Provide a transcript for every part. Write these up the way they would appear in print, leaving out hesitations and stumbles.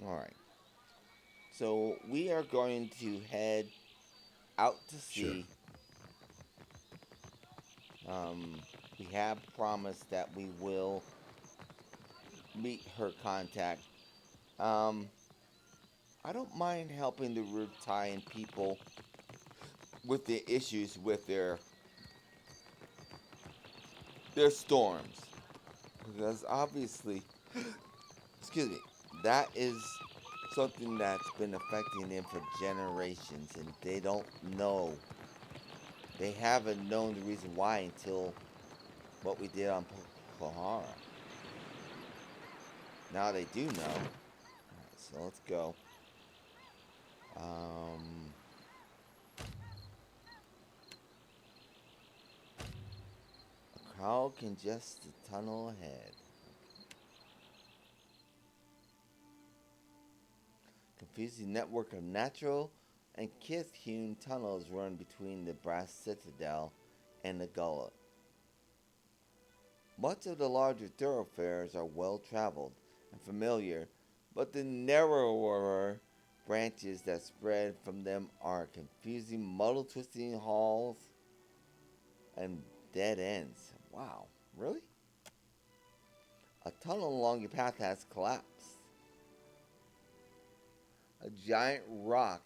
All right. So we are going to head out to Sure. sea. Um, we have promised that we will meet her contact. Um, I don't mind helping the Ruatai people with the issues with their storms, because obviously, excuse me, that is something that's been affecting them for generations, and they don't know. They haven't known the reason why until what we did on Pohara. Now they do know. Alright, so let's go. Um, a crowd congests the tunnel ahead. Confusing network of natural and kith-hewn tunnels run between the brass citadel and the gullet. Much of the larger thoroughfares are well traveled and familiar, but the narrower branches that spread from them are confusing, muddle twisting halls and dead ends. Wow, really? A tunnel along your path has collapsed. A giant rock,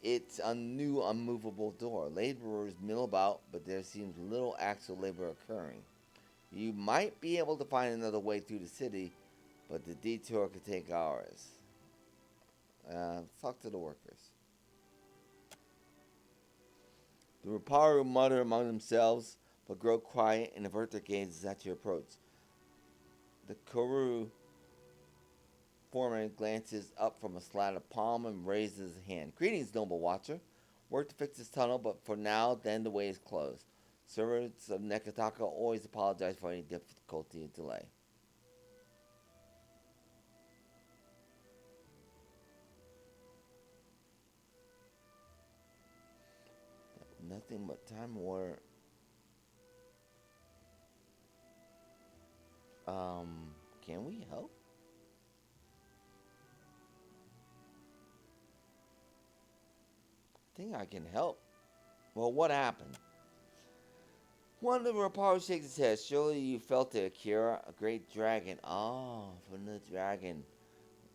it's a new unmovable door. Laborers mill about, but there seems little actual labor occurring. You might be able to find another way through the city, but the detour could take hours. Talk to the workers. The Raparu mutter among themselves, but grow quiet and avert their gazes at your approach. The Kuru foreman glances up from a slat of palm and raises a hand. Greetings, noble watcher. Work to fix this tunnel, but for now, then the way is closed. Servants of Nekataka always apologize for any difficulty and delay. Nothing but time water. Can we help? I think I can help. Well, what happened? One of the Raparu shakes his head. Surely you felt it, Akira. A great dragon. Oh, from the dragon.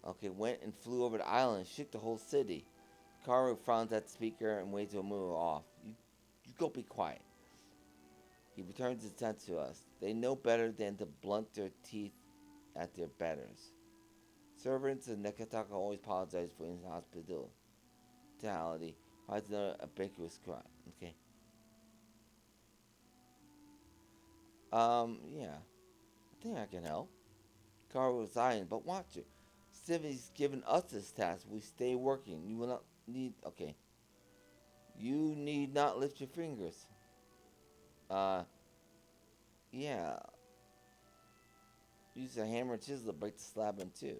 Okay, went and flew over the island and shook the whole city. Karu frowns at the speaker and waits to move off. You go be quiet. He returns his attention to us. They know better than to blunt their teeth at their betters. Servants of Nekataka always apologize for inhospitality. Finds another ambiguous cry. Okay. Yeah. I think I can help. Karu was sighing, but watch it. Civi's given us this task. We stay working. You will not need. Okay. You need not lift your fingers. Uh, yeah. Use a hammer and chisel to break the slab in two.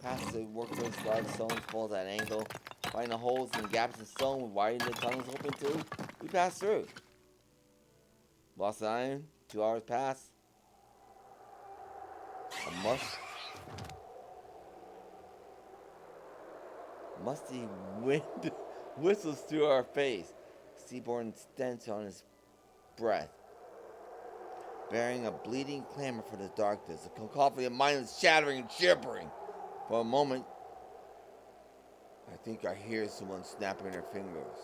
Past the workplace, large stones falls at an angle. Find the holes and gaps in stone with widening the tunnels open too. We pass through. Lost an iron. 2 hours pass. A musty wind whistles through our face. Seaborn stench on his breath, bearing a bleeding clamor for the darkness. The cacophony of mindless shattering and shivering. For a moment, I think I hear someone snapping their fingers.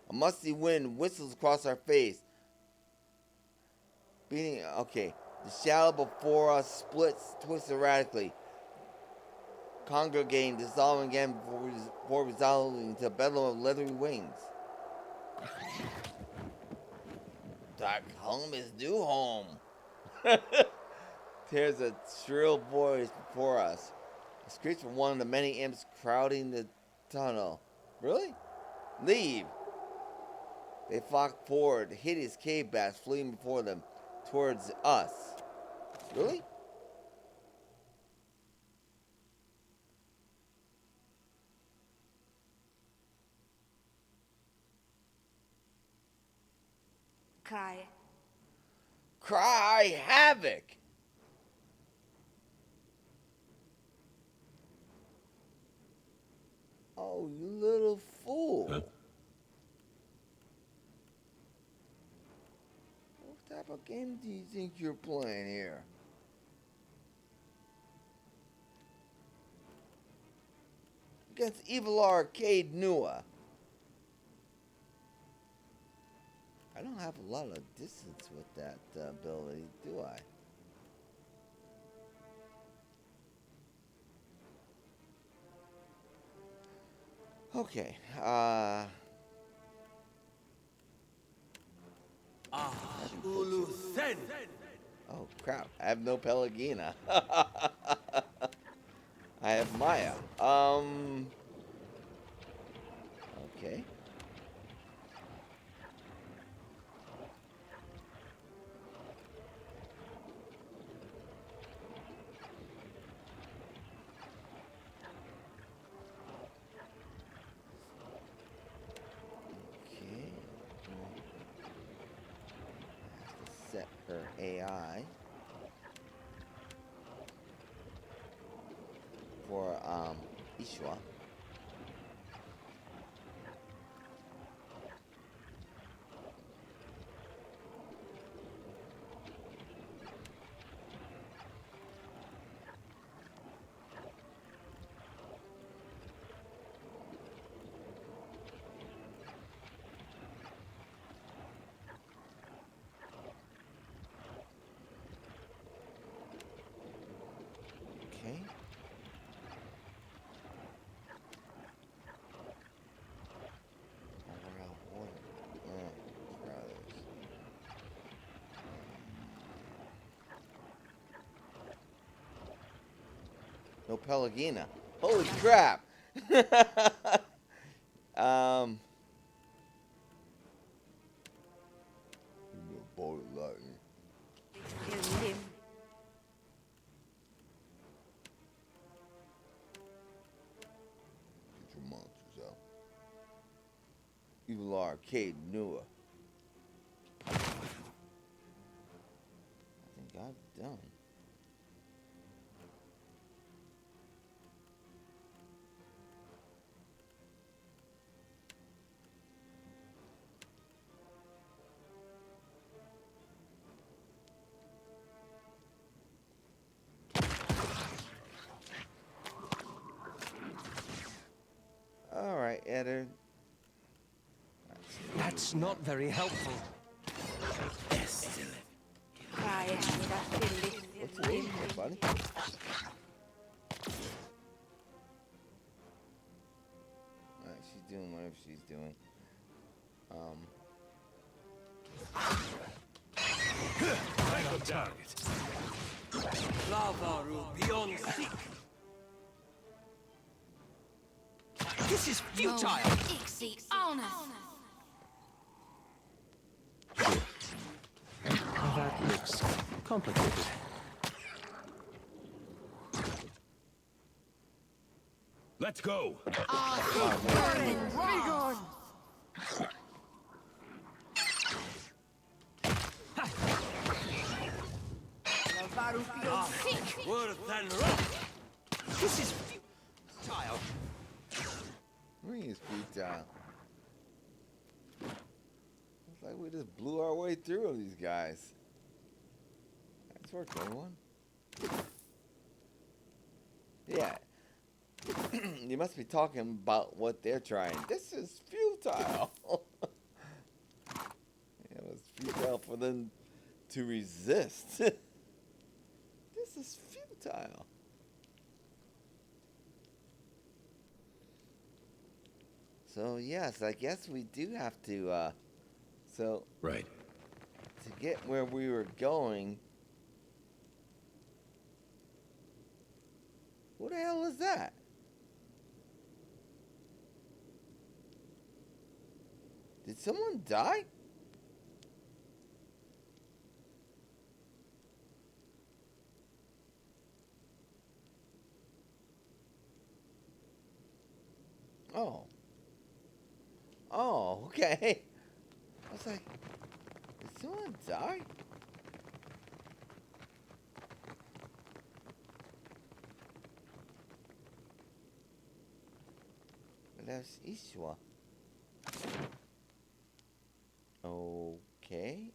A musty wind whistles across our face, beating. Okay, the shadow before us splits, twists erratically, congregating, dissolving again before resolving into a bedlam of leathery wings. Dark home is new home. There's a shrill voice before us. A screech from one of the many imps crowding the tunnel. Really? Leave! They flock forward, hideous cave bats fleeing before them, towards us. Really? Cry. Cry havoc! Oh, you little fool. Huh? What type of game do you think you're playing here? Against Evil Arcade Nua. I don't have a lot of distance with that ability, do I? Okay, Ulu Sen. oh crap, I have no Pelagina. I have Maya. Okay. Okay. Have to set her AI for Ishwa. Okay. No Pelagina. Holy crap! um. No ball of lightning. Kill him. Get your monsters out. Evil Arcade Nua. I think I've done. Alright, Eder. That's not very helpful. What's waiting for, buddy? Alright, she's doing whatever she's doing. Right on target. Lavaru beyond seek. This is futile. Ixi honor. That looks complicated. Let's go. Worse than rock. This is futile. What is futile? It's like we just blew our way through these guys. That's worked, everyone. Yeah. You must be talking about what they're trying. This is futile. It was futile for them to resist. This is futile. So yes, I guess we do have to. So Right. to get where we were going. What the hell is that? Did someone die? Oh. Oh, okay. I was like, did someone die? But There's Ishwa. Okay.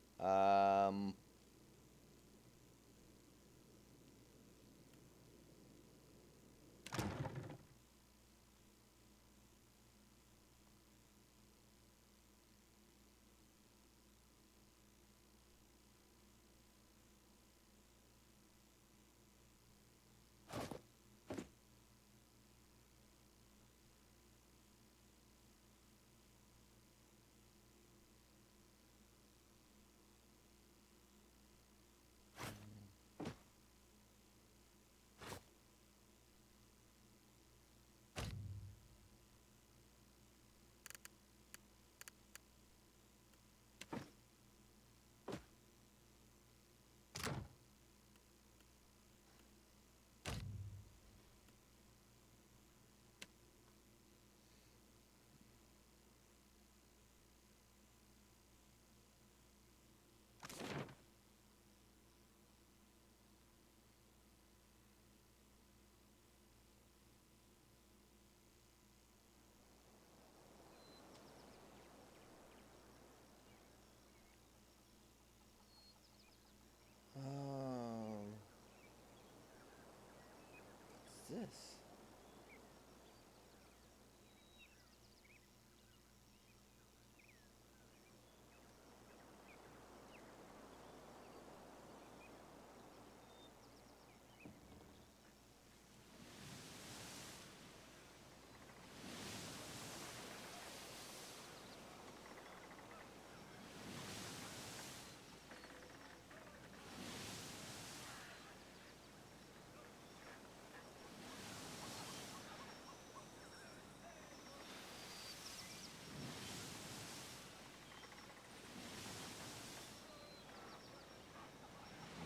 What's this?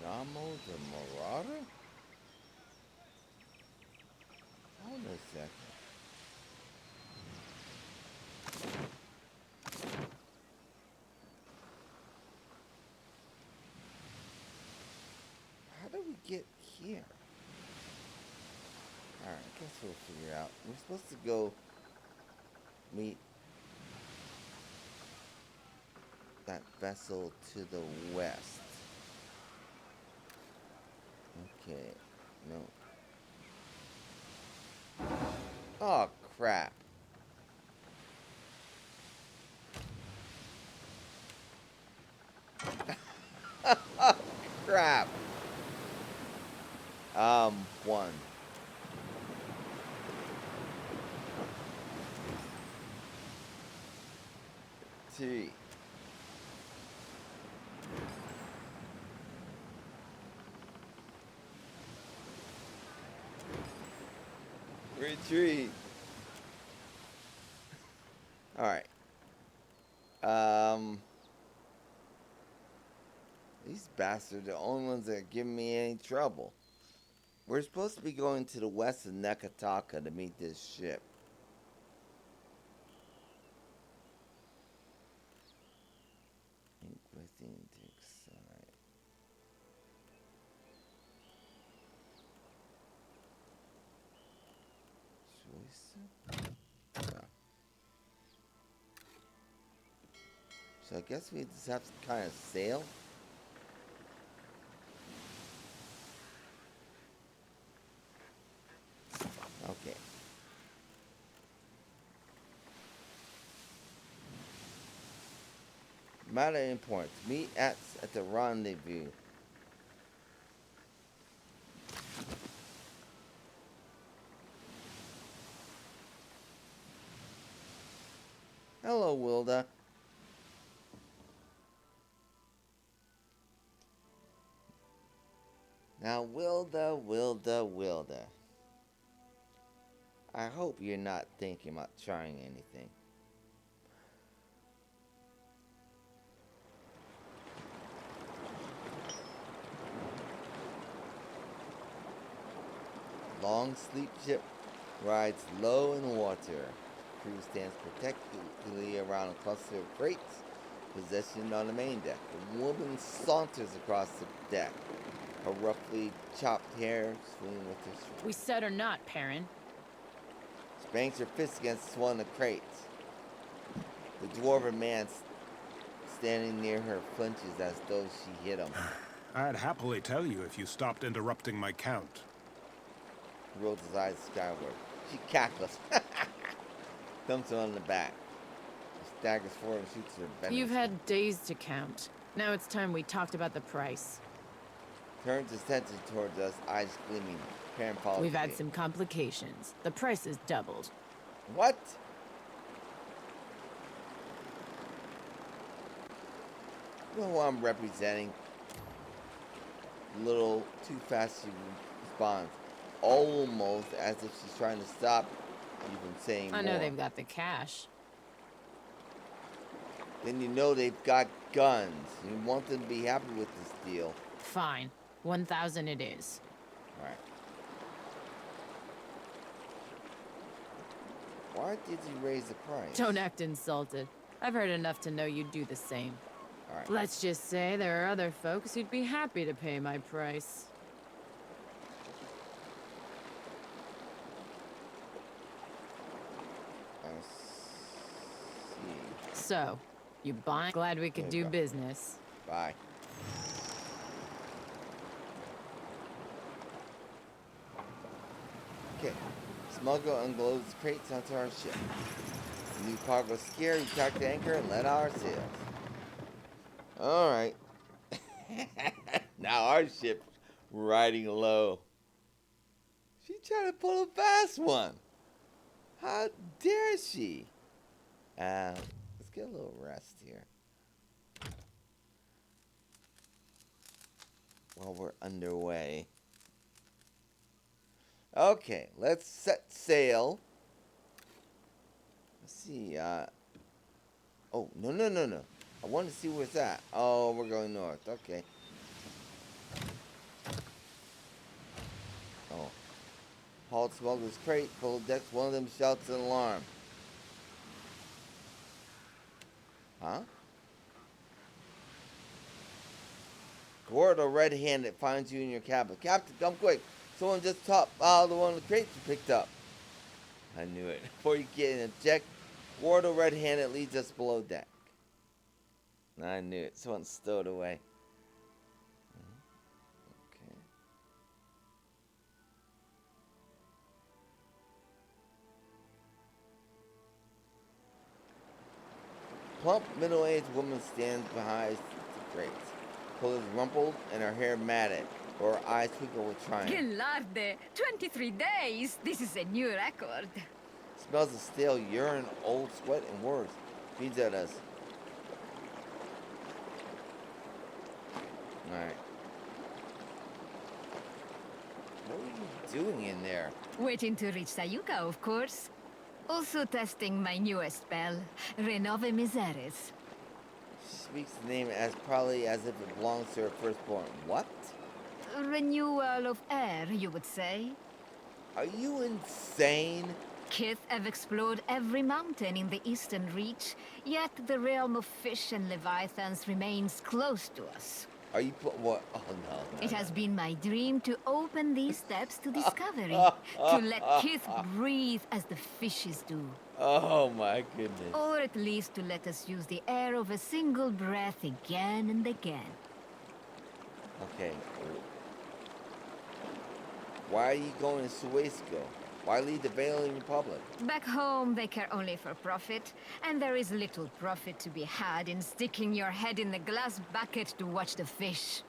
Namo the Marauder? Hold on a second. How do we get here? Alright, I guess we'll figure it out. We're supposed to go meet that vessel to the west. Okay, no. Oh, crap. Crap. One. 3. Retreat. Alright. These bastards are the only ones that are giving me any trouble. We're supposed to be going to the west of Nekataka to meet this ship. Inquisiting takes side. Choice? Yeah. So I guess we just have to kind of sail. Okay. Matter of importance. Meet at the rendezvous. Hello, Wilda. Now, Wilda. I hope you're not thinking about trying anything. Long sleep ship rides low in water. Crew stands protectively around a cluster of crates positioned on the main deck. A woman saunters across the deck, her roughly chopped hair swinging with her. We said or not, Perrin. She bangs her fist against one of the crates. The dwarven man standing near her flinches as though she hit him. I'd happily tell you if you stopped interrupting my count. He rolls his eyes skyward. She cackles. Thumps him on the back. He staggers forward and shoots her venomously. You've had days to count. Now it's time we talked about the price. Turns his attention towards us, eyes gleaming. Karen follows We've had me. some complications. The price has doubled. What? You know who I'm representing? A little too fast she responds. Almost as if she's trying to stop you from saying I know more. they've got the cash. Then you know they've got guns. You want them to be happy with this deal. Fine. 1,000 it is. Alright. Why did you raise the price? Don't act insulted. I've heard enough to know you'd do the same. Alright. Let's just say there are other folks who'd be happy to pay my price. I see. So, you buying? Glad we could There you do go. business. Bye. Okay. Smuggle unloads crates onto our ship. The new cargo scare, we tack the anchor and let our sails. Alright. Now our ship's riding low. She tried to pull a fast one. How dare she? Let's get a little rest here. While we're underway. Okay, let's set sail. Let's see, oh, no. I want to see where it's at. Oh, we're going north. Okay. Oh. Hauled smuggler's crate, full of decks. One of them shouts an alarm. Huh? Gordo red-handed finds you in your cabin. Captain, come quick. Someone just topped the one of the crates you picked up. I knew it. Before you get in a check, Gordo red-handed leads us below deck. I knew it. Someone stowed away. Okay. Plump, middle-aged woman stands behind the crates. Clothes rumpled and her hair matted, or her eyes twinkle with triumph. Gillarde, 23 days. This is a new record. Smells of stale urine, old sweat, and worse. Feeds at us. Alright. What are you doing in there? Waiting to reach Sayuka, of course. Also testing my newest spell, Renove Miseres. She speaks the name as probably as if it belongs to her firstborn. What? Renewal of air, you would say. Are you insane? Kith have explored every mountain in the Eastern Reach, yet the realm of fish and leviathans remains close to us. Are you what? Oh no. It has been my dream to open these steps to discovery, to let Kith breathe as the fishes do. Oh my goodness. Or at least to let us use the air of a single breath again and again. Okay. Why are you going to Suezco? Why leave the Valen Republic? Back home, they care only for profit, and there is little profit to be had in sticking your head in the glass bucket to watch the fish.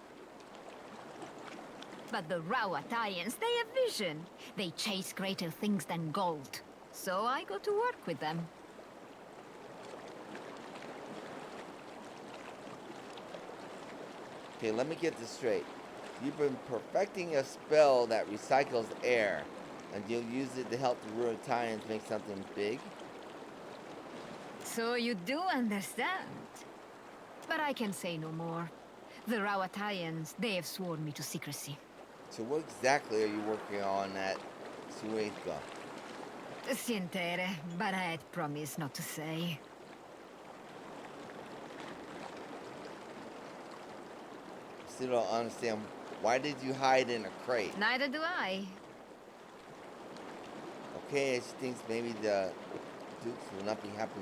But the Ruataians, they have vision. They chase greater things than gold. So I go to work with them. Okay, let me get this straight. You've been perfecting a spell that recycles air, and you'll use it to help the Ruataians make something big? So you do understand. But I can say no more. The Ruataians, they have sworn me to secrecy. So what exactly are you working on at Suezco? Sientere, but I had promised not to say. Still don't understand. Why did you hide in a crate? Neither do I. Okay, she thinks maybe the Dukes will not be happy.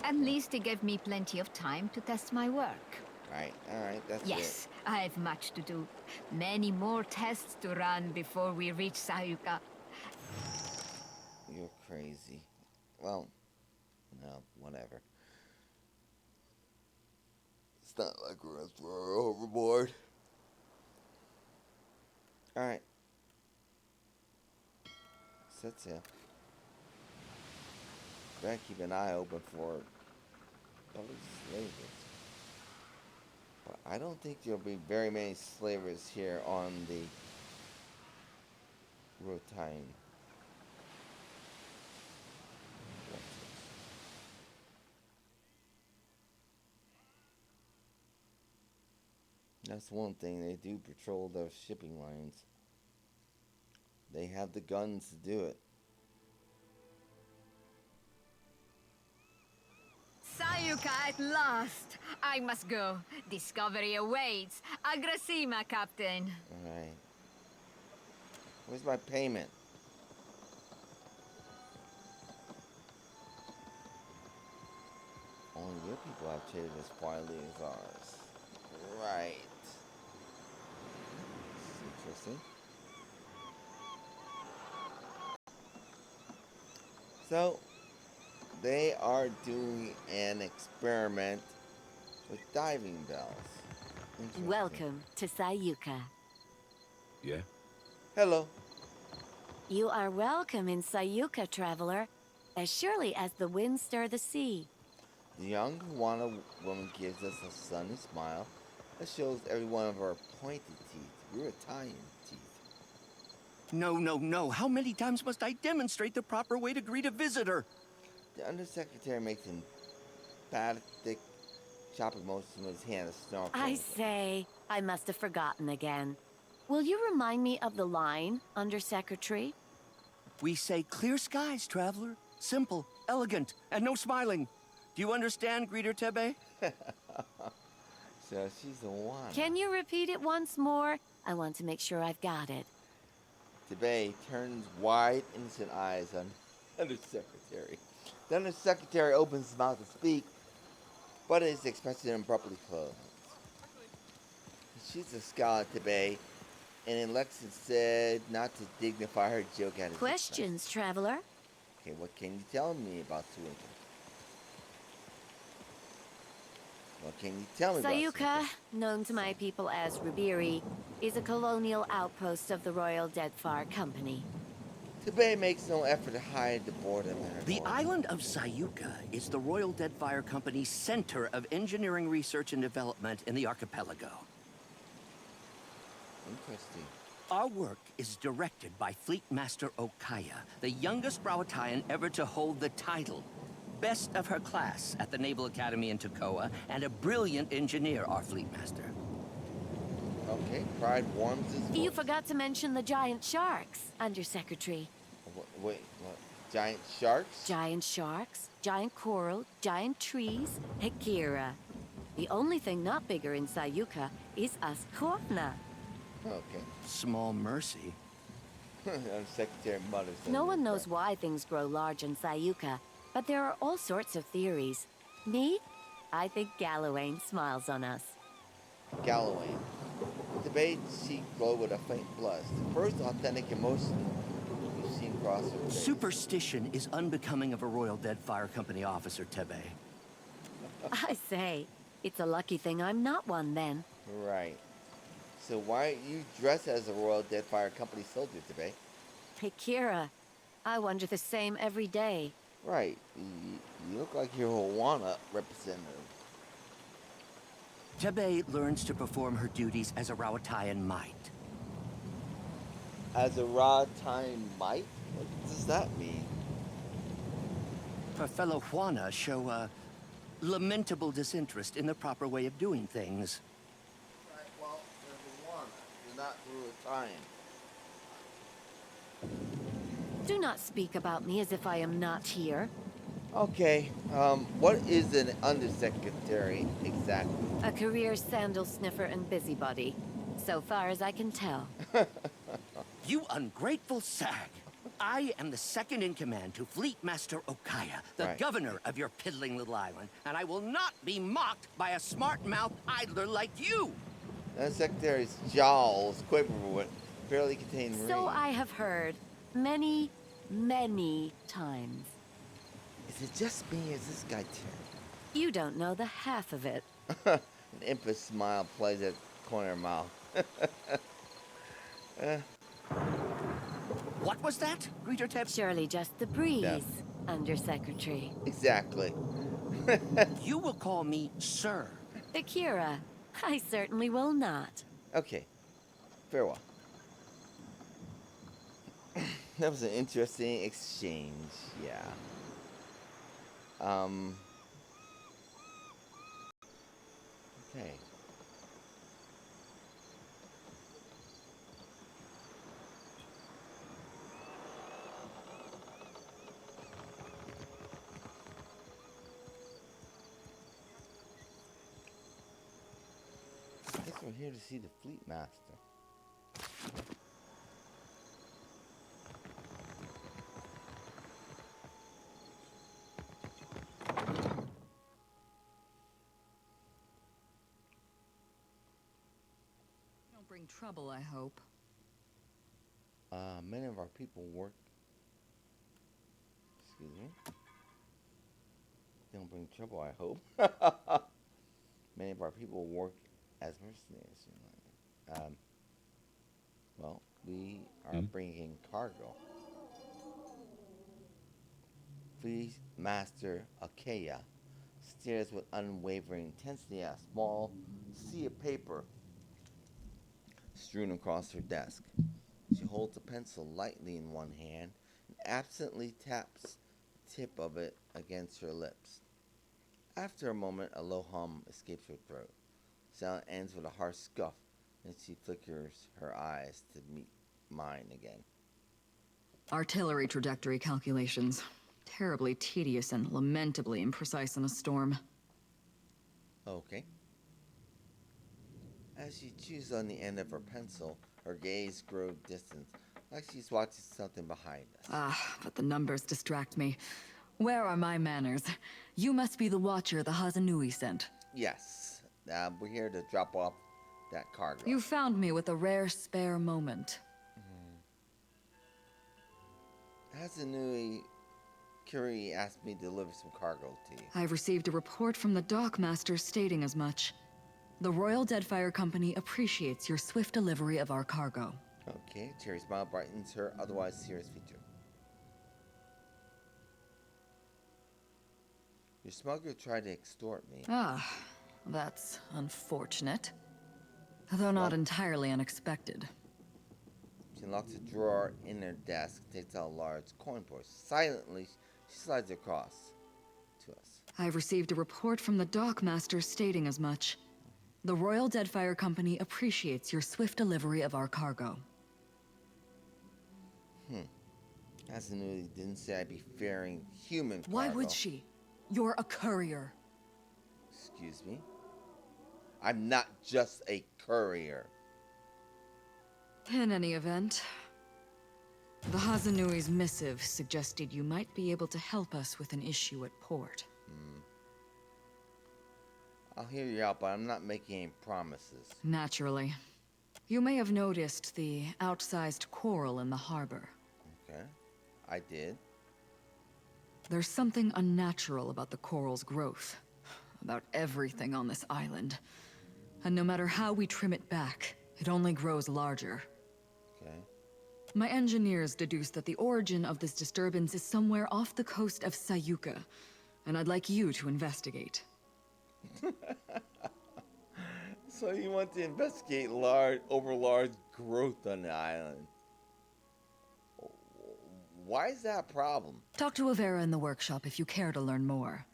At least it gave me plenty of time to test my work. Right, alright, that's Yes, I have much to do. Many more tests to run before we reach Sayuka. it. You're crazy. Well, no, whatever. It's not like we're gonna throw her overboard. Alright. Set sail. Better keep an eye open for other slavers. But I don't think there'll be very many slavers here on the Ruatai. That's one thing, they do patrol those shipping lines. They have the guns to do it. Sayuka at last! I must go. Discovery awaits. Agrasima, Captain. Alright. Where's my payment? Only your people have traded as quietly as ours. Right. This is interesting. So, they are doing an experiment with diving bells. Interesting. Welcome to Sayuka. Yeah? Hello. You are welcome in Sayuka, traveler, as surely as the winds stir the sea. The young Ruana woman gives us a sunny smile that shows every one of her pointed teeth. Ruatai teeth. No, no, no. How many times must I demonstrate the proper way to greet a visitor? The undersecretary makes an emphatic chopping motion with his hand to snarl. I say, I must have forgotten again. Will you remind me of the line, Undersecretary? We say clear skies, traveler. Simple, elegant, and no smiling. Do you understand, Greeter Tebe? So she's the one. Can you repeat it once more? I want to make sure I've got it. Tebe turns wide, innocent eyes on undersecretary. The undersecretary opens his mouth to speak, but his expression abruptly closed. She's a scholar, Tebe, and Alexis said not to dignify her joke at his Questions, traveler? expense. Okay, what can you tell me about Sayuka? What can you tell me Sayuka, about Sayuka? known to my people as Rubiri, is a colonial outpost of the Royal Deadfire Company. Tebe makes no effort to hide the boredom in her The voice. island of Sayuka is the Royal Deadfire Company's center of engineering research and development in the archipelago. Interesting. Our work is directed by Fleet Master Okaya, the youngest Ruataian ever to hold the title. Best of her class at the Naval Academy in Tokoa, and a brilliant engineer, our Fleet Master. Okay, pride warms his voice. You forgot to mention the giant sharks, Undersecretary. Wait, what? Giant sharks? Giant sharks, giant coral, giant trees, Hekira. The only thing not bigger in Sayuka is Askorna. Okay. Small mercy. Secretary mutters. No one knows why things grow large in Sayuka, but there are all sorts of theories. Me? I think Gallowayne smiles on us. Galloway. The beige cheek glowed with a faint blush. The first authentic emotion we've seen cross her face. Superstition is unbecoming of a Royal Deadfire Company officer, Tebe. I say, it's a lucky thing I'm not one then. Right. So why are you dressed as a Royal Deadfire Company soldier today? Hekira, I wonder the same every day. Right. You look like you're a Hawana representative. Tebe learns to perform her duties as a Ruataian might. As a raw time might? What does that mean? Her fellow Juana show a lamentable disinterest in the proper way of doing things. Right, well, they're Hawana. You're not Ruatai. Do not speak about me as if I am not here. Okay, what is an undersecretary exactly? A career sandal sniffer and busybody, so far as I can tell. You ungrateful sag! I am the second in command to Fleet Master Okaya, the Right. governor of your piddling little island, and I will not be mocked by a smart-mouthed idler like you. The Secretary's jowls quiver with barely contained So rage. I have heard many, many times. Is it just me or is this guy terrible? You don't know the half of it. An impish smile plays at the corner of her mouth. What was that, Greeter Teb? Surely just the breeze, Yeah. Undersecretary. Exactly. You will call me Sir. Akira, I certainly will not. Okay. Farewell. That was an interesting exchange. Yeah. Okay. I guess we're here to see the Fleet Master. Don't bring trouble, I hope. Many of our people work. Excuse me. They don't bring trouble, I hope. Many of our people work as mercenaries. Well, we are bringing cargo. Fleet Master Akaya stares with unwavering intensity at a small sea of paper strewn across her desk. She holds a pencil lightly in one hand and absently taps the tip of it against her lips. After a moment, a low hum escapes her throat. Sound ends with a harsh scuff, and she flickers her eyes to meet mine again. Artillery trajectory calculations. Terribly tedious and lamentably imprecise in a storm. Okay. As she chews on the end of her pencil, her gaze grows distant, like she's watching something behind us. Ah, but the numbers distract me. Where are my manners? You must be the watcher the Hazanui sent. Yes, we're here to drop off that cargo. You found me with a rare spare moment. Hazanui Curie asked me to deliver some cargo to you. I've received a report from the dockmaster stating as much. The Royal Deadfire Company appreciates your swift delivery of our cargo. Okay, Cherry's smile brightens her otherwise serious feature. Your smuggler tried to extort me. Ah, that's unfortunate. Though not entirely unexpected. She unlocks a drawer in her desk, takes out a large coin purse. Silently, she slides it across to us. I've received a report from the dockmaster stating as much. The Royal Deadfire Company appreciates your swift delivery of our cargo. Hazanui didn't say I'd be ferrying human cargo. Why would she? You're a courier. Excuse me? I'm not just a courier. In any event, the Hazanui's missive suggested you might be able to help us with an issue at port. I'll hear you out, but I'm not making any promises. Naturally. You may have noticed the outsized coral in the harbor. Okay, I did. There's something unnatural about the coral's growth. About everything on this island. And no matter how we trim it back, it only grows larger. Okay. My engineers deduced that the origin of this disturbance is somewhere off the coast of Sayuka, and I'd like you to investigate. So you want to investigate large growth on the island? Why is that a problem? Talk to Avera in the workshop if you care to learn more.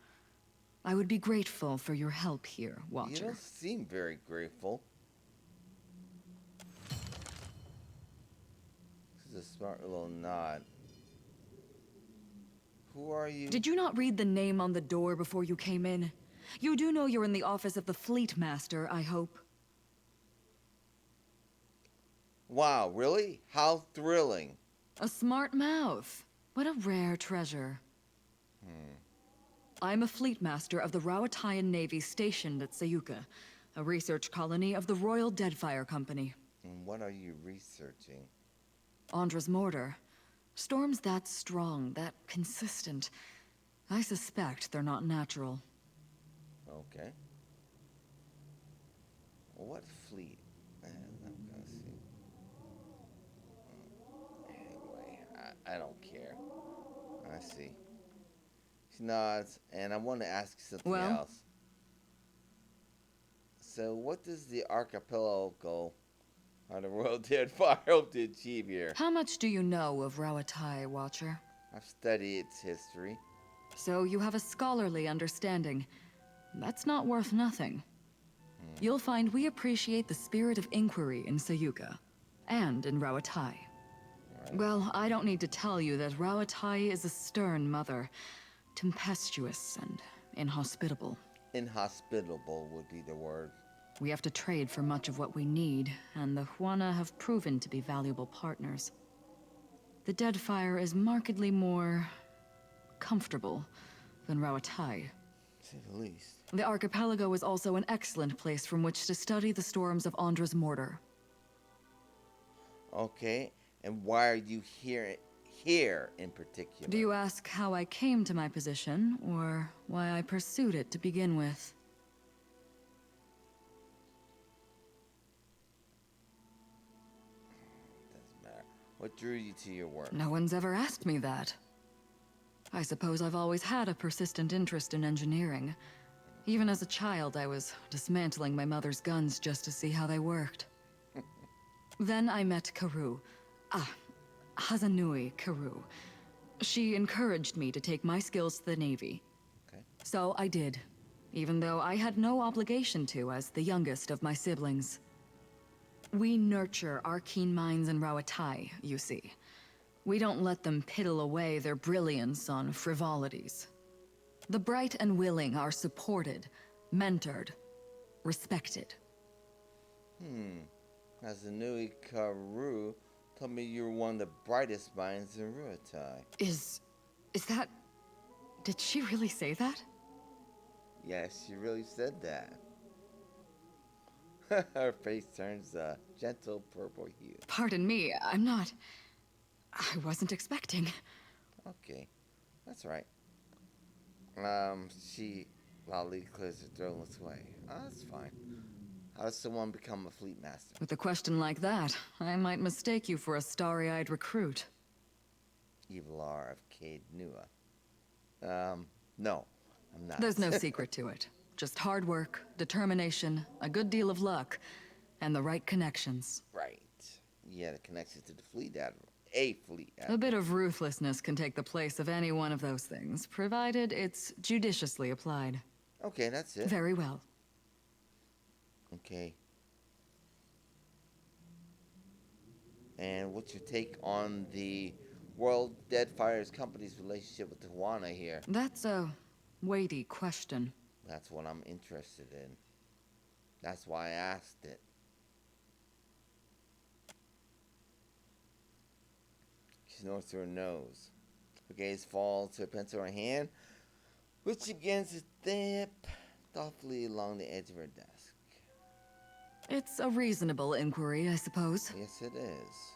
I would be grateful for your help here, You Watcher. don't seem very grateful. This is a smart little nod. Who are you? Did you not read the name on the door before you came in? You do know you're in the office of the Fleet Master, I hope. Wow, really? How thrilling. A smart mouth. What a rare treasure. I'm a fleet master of the Ruataian Navy stationed at Sayuka, a research colony of the Royal Deadfire Company. And what are you researching? Andra's mortar. Storms that strong, that consistent. I suspect they're not natural. Okay. Well, what fleet? I'm gonna see. Anyway, I don't care. I see. She nods, and I want to ask something Well? else. So, what does the archipelago on the Royal Deadfire hope to achieve here? How much do you know of Ruatai, Watcher? I've studied its history. So you have a scholarly understanding. That's not worth nothing. You'll find we appreciate the spirit of inquiry in Sayuka, and in Ruatai. Right. Well, I don't need to tell you that Ruatai is a stern mother, tempestuous and inhospitable. Inhospitable would be the word. We have to trade for much of what we need, and the Huana have proven to be valuable partners. The Deadfire is markedly more comfortable than Ruatai. To say the least. The archipelago is also an excellent place from which to study the storms of Andra's mortar. Okay, and why are you here in particular? Do you ask how I came to my position, or why I pursued it to begin with? Doesn't matter. What drew you to your work? No one's ever asked me that. I suppose I've always had a persistent interest in engineering. Even as a child, I was dismantling my mother's guns just to see how they worked. Then I met Karoo. Hazanui Karoo. She encouraged me to take my skills to the Navy. Okay. So I did, even though I had no obligation to as the youngest of my siblings. We nurture our keen minds in Ruatai, you see. We don't let them piddle away their brilliance on frivolities. The bright and willing are supported, mentored, respected. Hazanui Karu told me you were one of the brightest minds in Ruatai. Is that... Did she really say that? Yes, she really said that. Her face turns a gentle purple hue. Pardon me, I'm not... I wasn't expecting. Okay, that's right. She loudly clears her throat and looks away. Oh, that's fine. How does someone become a fleet master? With a question like that, I might mistake you for a starry-eyed recruit. Evilar of Cade Nua. No, I'm not. There's no secret to it. Just hard work, determination, a good deal of luck, and the right connections. Right. You had a connection to the fleet admiral. A fleet A admiral. bit of ruthlessness can take the place of any one of those things, provided it's judiciously applied. Okay, that's it. Very well. Okay. And what's your take on the World Deadfire's company's relationship with the Huana here? That's a weighty question. That's what I'm interested in. That's why I asked it. She snorts through her nose. Her gaze falls to a pencil in her hand, which she begins to dip thoughtfully along the edge of her desk. It's a reasonable inquiry, I suppose. Yes, it is.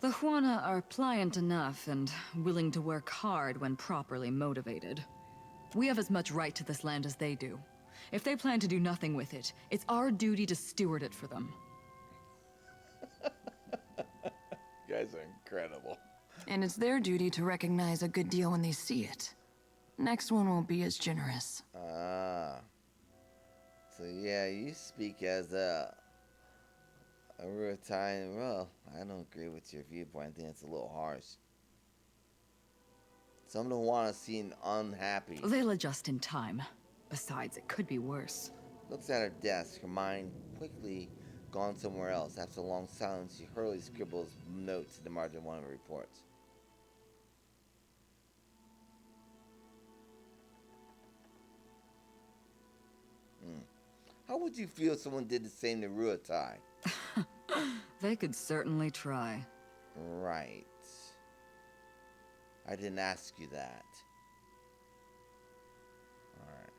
The Huana are pliant enough and willing to work hard when properly motivated. We have as much right to this land as they do. If they plan to do nothing with it, it's our duty to steward it for them. You guys are incredible. And it's their duty to recognize a good deal when they see it. Next one won't be as generous. Ah. So yeah, you speak as a Ruatai. Well, I don't agree with your viewpoint. I think it's a little harsh. Some don't want to seem unhappy. They'll adjust in time. Besides, it could be worse. Looks at her desk, her mind quickly gone somewhere else. After a long silence, she hurriedly scribbles notes in the margin of one of her reports. How would you feel if someone did the same to Ruatai? They could certainly try. Right. I didn't ask you that. Alright.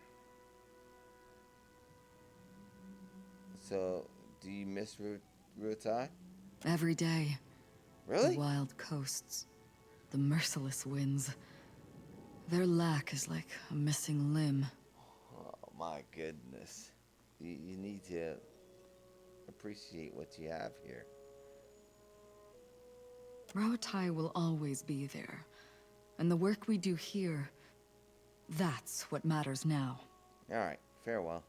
So, do you miss Ruatai? Every day. Really? The wild coasts. The merciless winds. Their lack is like a missing limb. Oh my goodness. You need to appreciate what you have here. Ruatai will always be there. And the work we do here, that's what matters now. Alright, farewell.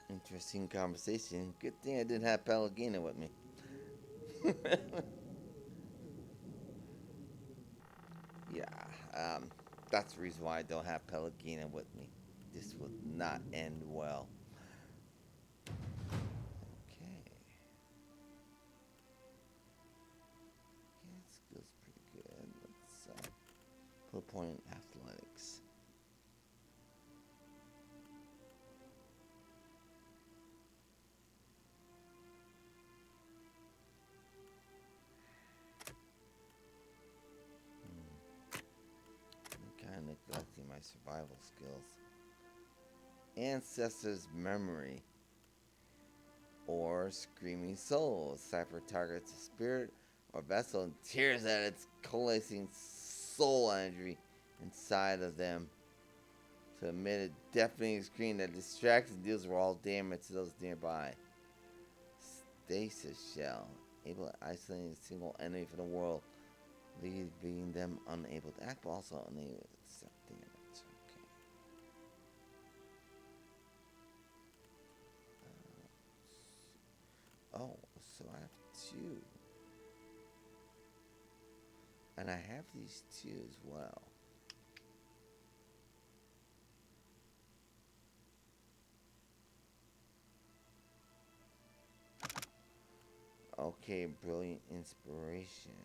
Interesting conversation. Good thing I didn't have Pelagina with me. Yeah, that's the reason why I don't have Pelagina with me. This would not end well. Okay. Yeah, skills pretty good. Let's put a point in athletics. I'm kind of neglecting my survival skills. Ancestors' memory. Or screaming soul. Cipher targets a spirit or vessel and tears at its coalescing soul energy inside of them to emit a deafening scream that distracts and deals with all damage to those nearby. Stasis shell. Able to isolate a single enemy from the world, leaving them unable to act, but also unable to accept damage. Okay. Oh, so I have two. And I have these two as well. Okay, brilliant inspiration.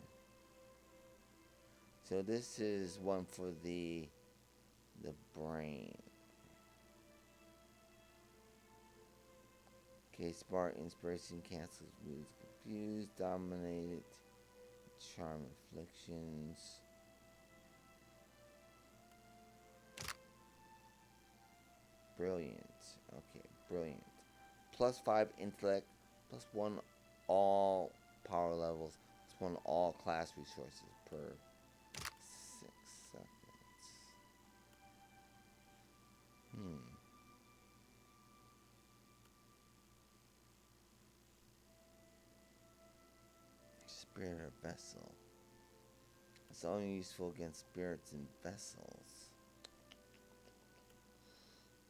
So this is one for the brain. Okay, spark inspiration cancels moods, confused, dominated, charm afflictions. Brilliant. Okay, brilliant. +5 intellect, +1 all power levels, +1 all class resources per 6 seconds. Spirit or vessel. It's only useful against spirits and vessels.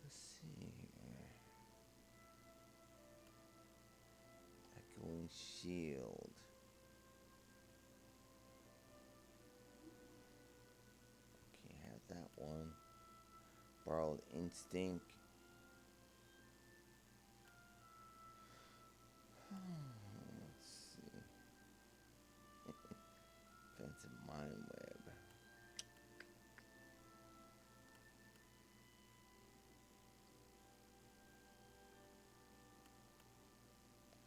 Let's see here. Echoing shield. Okay, have that one. Borrowed instinct. Let's see. Offensive mind web.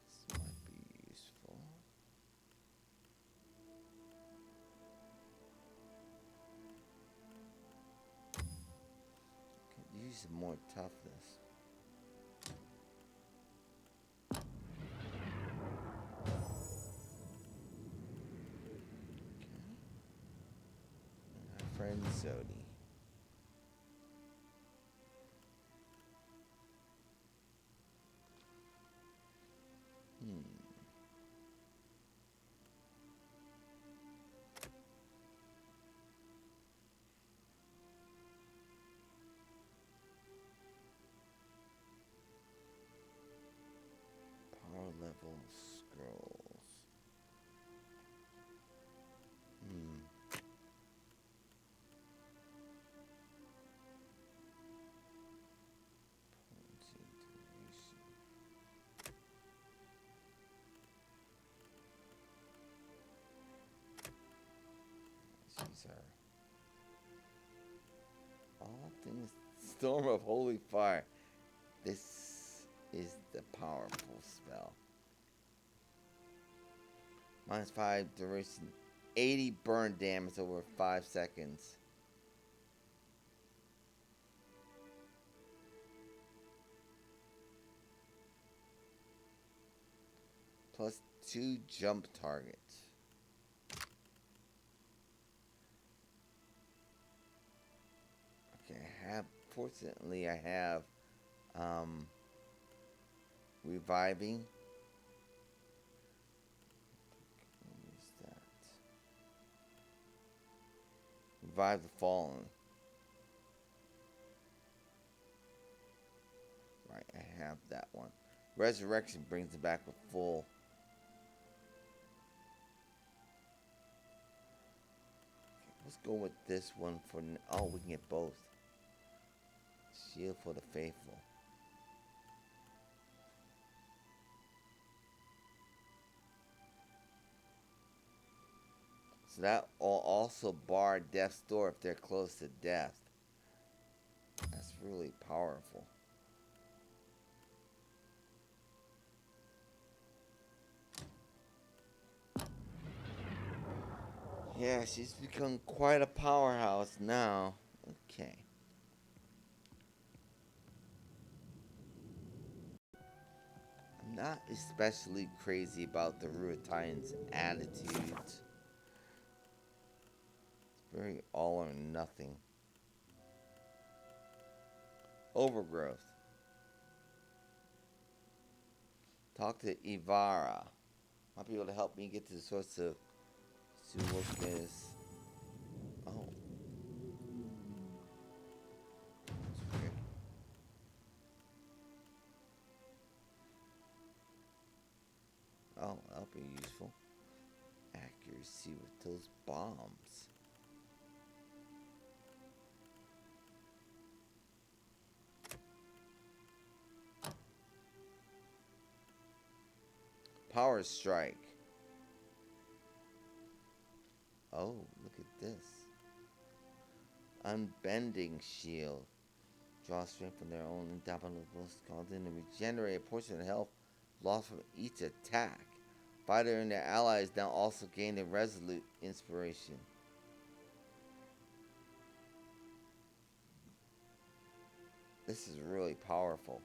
This might be useful. Could use some more toughness. Friend Zodi. Power level scrolls. Concentration. These are all things. Storm of Holy Fire. This is the powerful spell. -5 duration, 80 burn damage over 5 seconds. +2 jump target. Okay, fortunately I have reviving. What is that? Revive the fallen. Right, I have that one. Resurrection brings it back with full. Okay, let's go with this one for. Oh, we can get both. Shield for the faithful. So that will also bar death's door if they're close to death. That's really powerful. Yeah, she's become quite a powerhouse now. Okay. I'm not especially crazy about the Ruatai's attitude. It's very all or nothing. Overgrowth. Talk to Ivara. Might be able to help me get to the source of Sayuka's. Oh. That's weird. Oh, that'll be useful. Accuracy with those bombs. Power strike. Oh, look at this. Unbending shield. Draw strength from their own indomitable called in and regenerate a portion of health lost from each attack. Fighter and their allies now also gain a resolute inspiration. This is really powerful.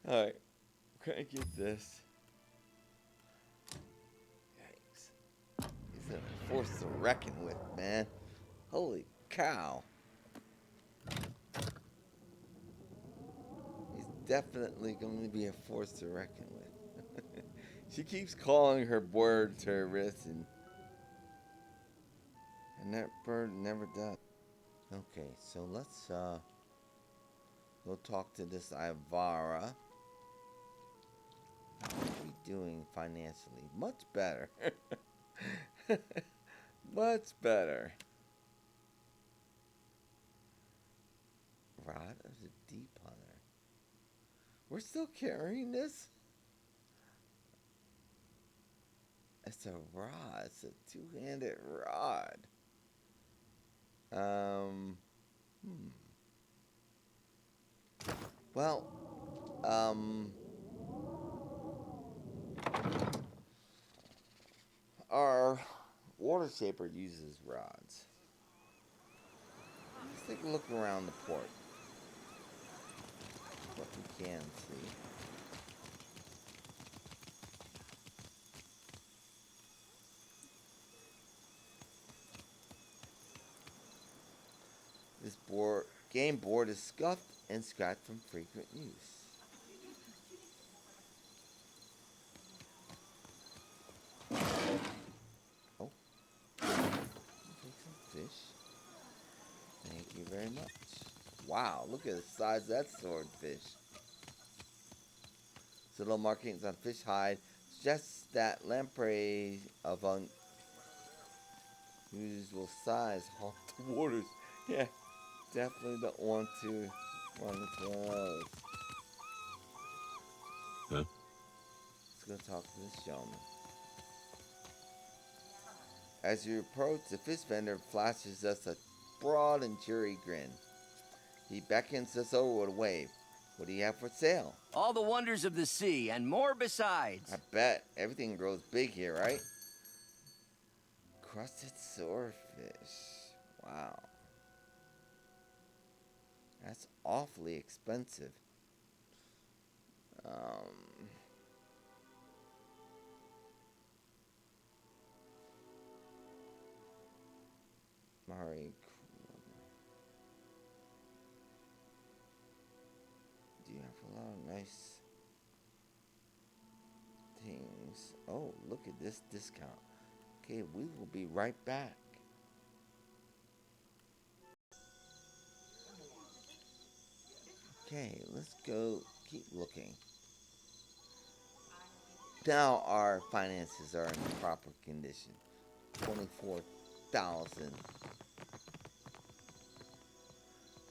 Alright, can I get this? Yikes. He's a force to reckon with, man. Holy cow. He's definitely going to be a force to reckon with. She keeps calling her bird to her wrist, and that bird never does. Okay, so let's go talk to this Ivara. How are we doing financially? Much better. Much better. Rod of the Deep Hunter. We're still carrying this? It's a rod. It's a two-handed rod. Well, our water shaper uses rods. Let's take a look around the port. What we can see. This game board is scuffed and scratched from frequent use. Oh, take some fish. Thank you very much. Wow, look at the size of that swordfish. So little markings on fish hide just that lamprey of unusual size haunt the waters. Yeah, definitely don't want to run into one of those. Huh? Let's go talk to this gentleman. As you approach, the fish vendor flashes us a broad and cheery grin. He beckons us over with a wave. What do you have for sale? All the wonders of the sea and more besides. I bet. Everything grows big here, right? Crusted swordfish. Wow. That's awfully expensive. Mari. Do you have a lot of nice things? Oh, look at this discount. Okay, we will be right back. Okay, let's go keep looking. Now our finances are in proper condition. 24,000.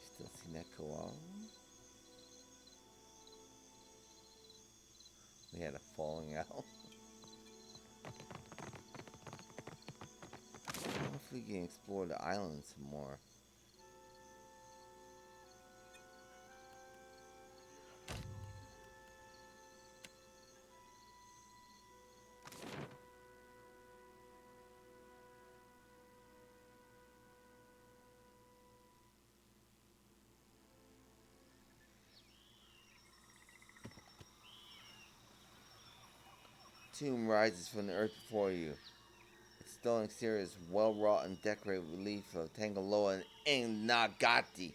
Still see that koala? We had a falling out. Hopefully we can explore the island some more. Tomb rises from the earth before you. Its stone exterior is well wrought and decorated with relief of Tangaloa and Nagati.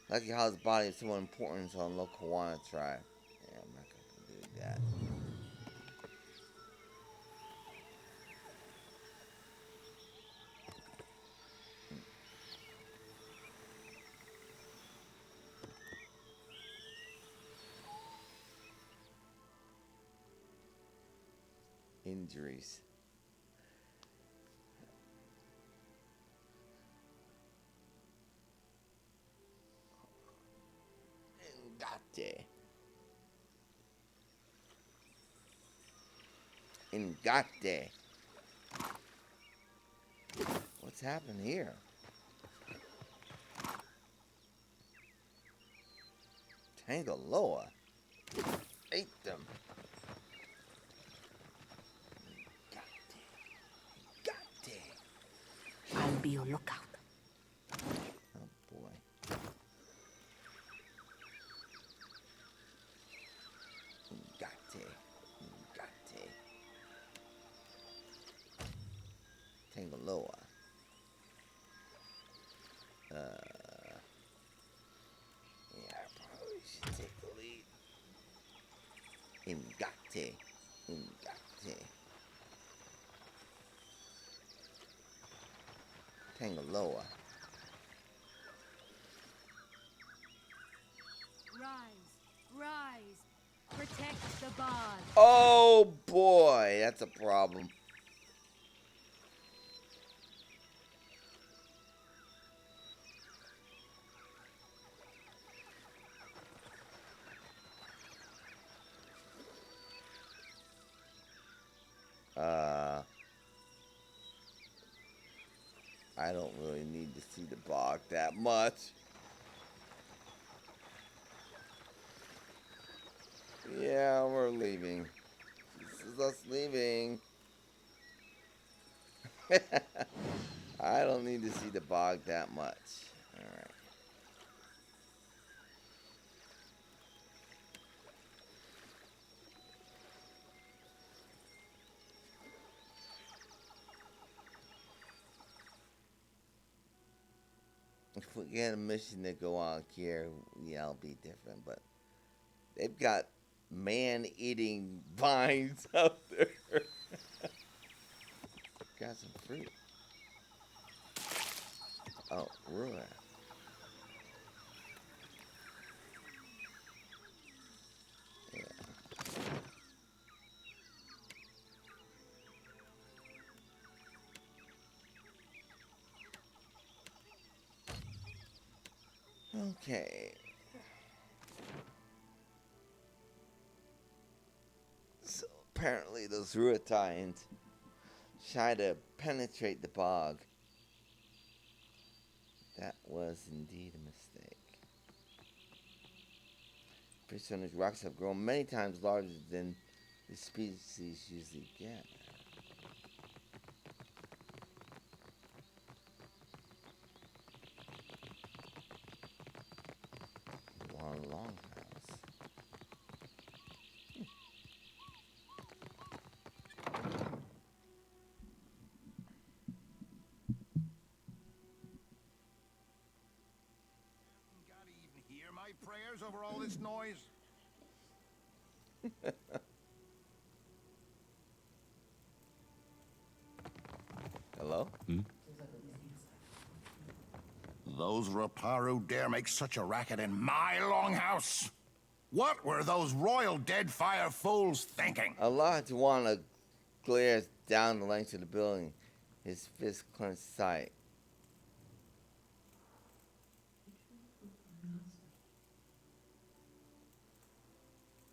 Lucky how his body is so important to the local Wana tribe. Yeah, I'm not gonna do that. Injuries. Ngate. Ngate. What's happened here? Tangaloa. Ate them. I'll be your lookout. Oh boy. Ngate. Ngate. Tangaloa. Yeah, I probably should take the lead. Ngate. Ngate. Tangaloa. Rise. Protect the bard. Oh boy, that's a problem. I don't really need to see the bog that much. Yeah, we're leaving. This is us leaving. I don't need to see the bog that much. Alright. If we get a mission to go on here, yeah, it'll be different. But they've got man-eating vines out there. Got some fruit. Oh, Ruatai. Yeah. Okay. So apparently those Ruataians try to penetrate the bog. That was indeed a mistake. Fish on these rocks have grown many times larger than the species usually get. Longhouse. Gotta even hear my prayers over all this noise? Hello? Those Raparu dare make such a racket in my longhouse? What were those royal Deadfire fools thinking? Olajuwon glares down the length of the building, his fist clenched tight.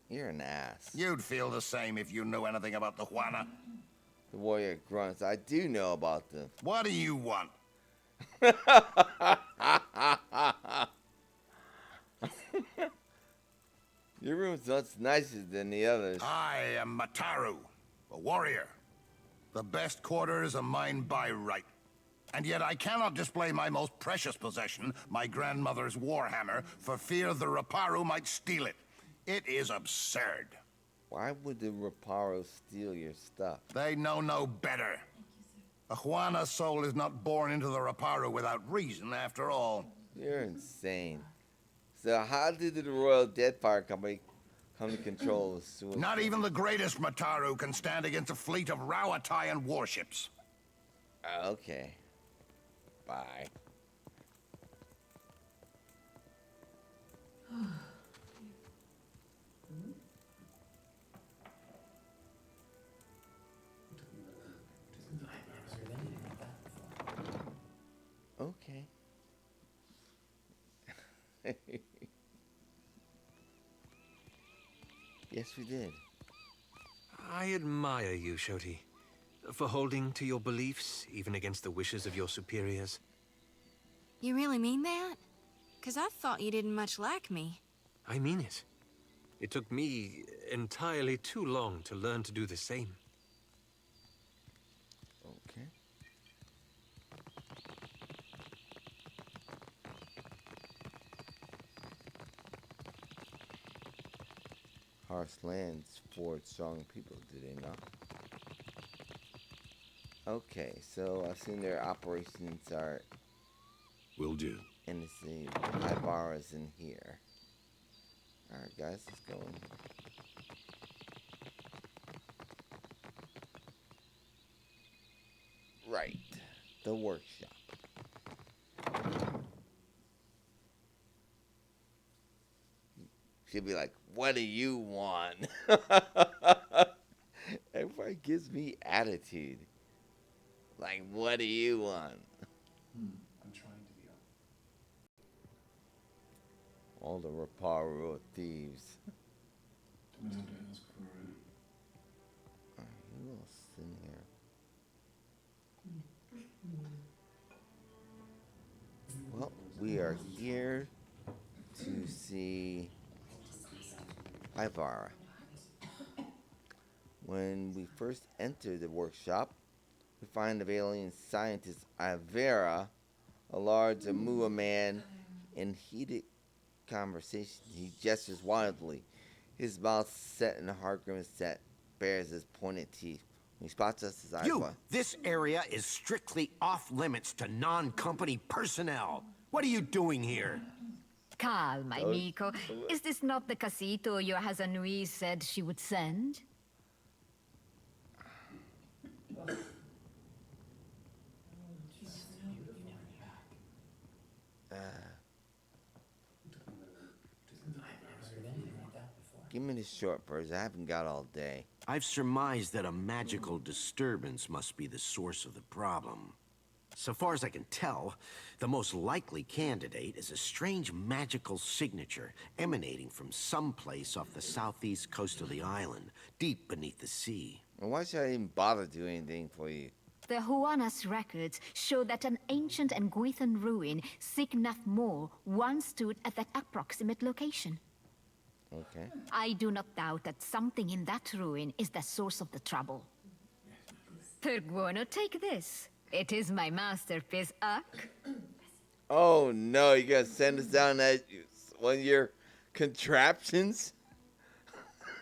You're an ass. You'd feel the same if you knew anything about the Juana. The warrior grunts. I do know about them. What do you want? Your room's much nicer than the others. I am Mataru, a warrior. The best quarters are mine by right. And yet I cannot display my most precious possession, my grandmother's warhammer, for fear the Raparu might steal it. It is absurd. Why would the Raparu steal your stuff? They know no better. A Juana soul is not born into the Raparu without reason, after all. You're insane. So how did the Royal Deadfire Company come to control the sewage? Not even the greatest Mataru can stand against a fleet of Ruatai warships. Okay. Bye. Okay. Yes, we did. I admire you, Shoti, for holding to your beliefs, even against the wishes of your superiors. You really mean that? 'Cause I thought you didn't much like me. I mean it. It took me entirely too long to learn to do the same. Okay. Harsh lands forged strong people, do they not? Okay, so I assume their operations are Will do. in the same. Ibarra's in here. Alright guys, let's go in. Right. The workshop. She'll be like, what do you want? Everybody gives me attitude. Like, what do you want? I'm trying to be All the Raparu thieves. Alright, who else is in here? Well, we are here to see Ivara. When we first enter the workshop, we find the alien scientist Ivara, a large Amua man, in heated conversation. He gestures wildly, his mouth set in a hard grimace that bears his pointed teeth. When he spots us, his eyes wide. This area is strictly off limits to non-company personnel. What are you doing here? Calma, amico. Is this not the casito your Hazanui said she would send? Give me the short version. I haven't got all day. I've surmised that a magical disturbance must be the source of the problem. So far as I can tell, the most likely candidate is a strange magical signature emanating from someplace off the southeast coast of the island, deep beneath the sea. And why should I even bother doing anything for you? The Huana's records show that an ancient and Guithan ruin, Signath Mor, once stood at that approximate location. Okay. I do not doubt that something in that ruin is the source of the trouble. Perguono, take this. It is my masterpiece, Ak. Oh no, you gotta send us down that one of your contraptions?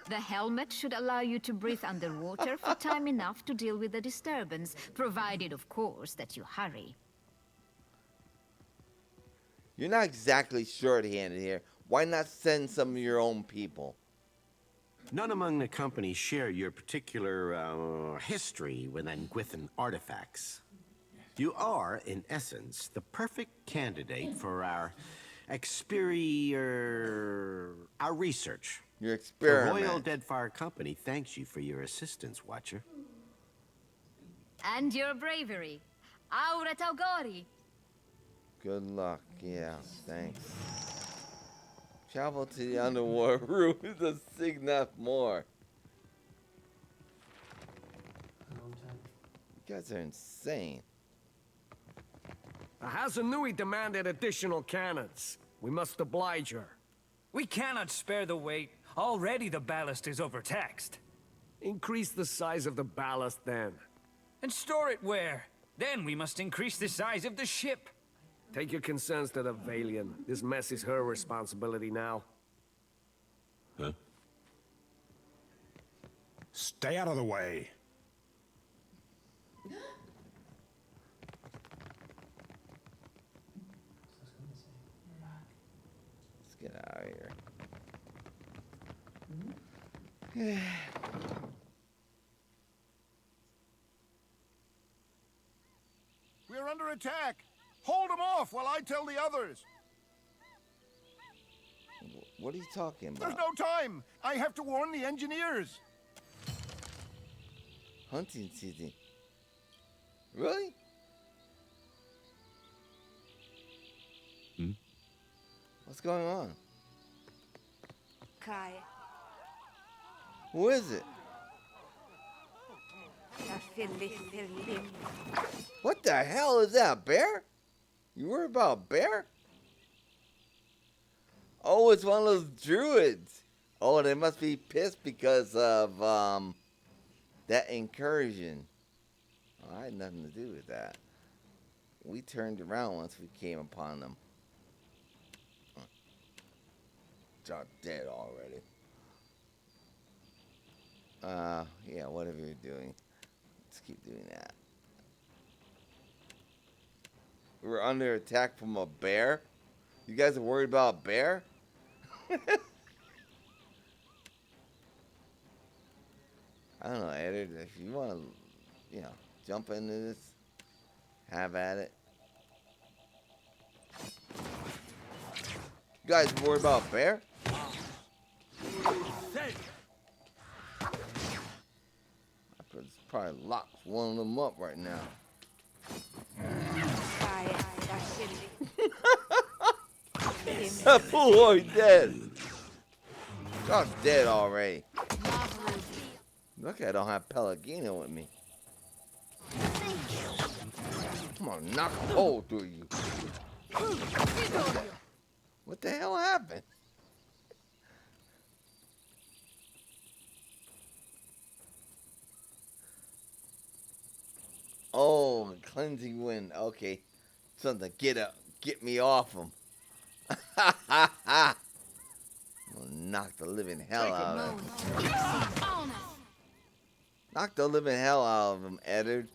The helmet should allow you to breathe underwater for time enough to deal with the disturbance, provided, of course, that you hurry. You're not exactly short-handed here. Why not send some of your own people? None among the company share your particular history with Nguithan artifacts. You are, in essence, the perfect candidate for our our research. Your experiment. The Royal Deadfire Company thanks you for your assistance, Watcher. And your bravery. Aura Taugori. Good luck. Yeah, thanks. Travel to the underwater ruins of Signath Mor. You guys are insane. Hasanui demanded additional cannons. We must oblige her. We cannot spare the weight. Already the ballast is overtaxed. Increase the size of the ballast then. And store it where? Then we must increase the size of the ship. Take your concerns to the Valian. This mess is her responsibility now. Huh? Stay out of the way. Let's get out of here. We're under attack. Hold them off while I tell the others. What are you talking about? There's no time. I have to warn the engineers. Hunting season. Really? What's going on? Kai. Who is it? What the hell is that, a bear? You worried about a bear? Oh, it's one of those druids. Oh, they must be pissed because of that incursion. Oh, I had nothing to do with that. We turned around once we came upon them. Y'all dead already. Yeah, whatever you're doing. Let's keep doing that. We're under attack from a bear? You guys are worried about a bear? I don't know, Erik, if you want to, jump into this, have at it. You guys worried about a bear? Probably locks one of them up right now. That fool already dead. Josh dead already. Lucky I don't have Pellegrino with me. I'm gonna knock a hole through you. What the hell happened? Oh, cleansing wind. Okay. Something to get me off him. Ha ha ha. I'm gonna knock the living hell out of him. Knock the living hell out of him, Eddard.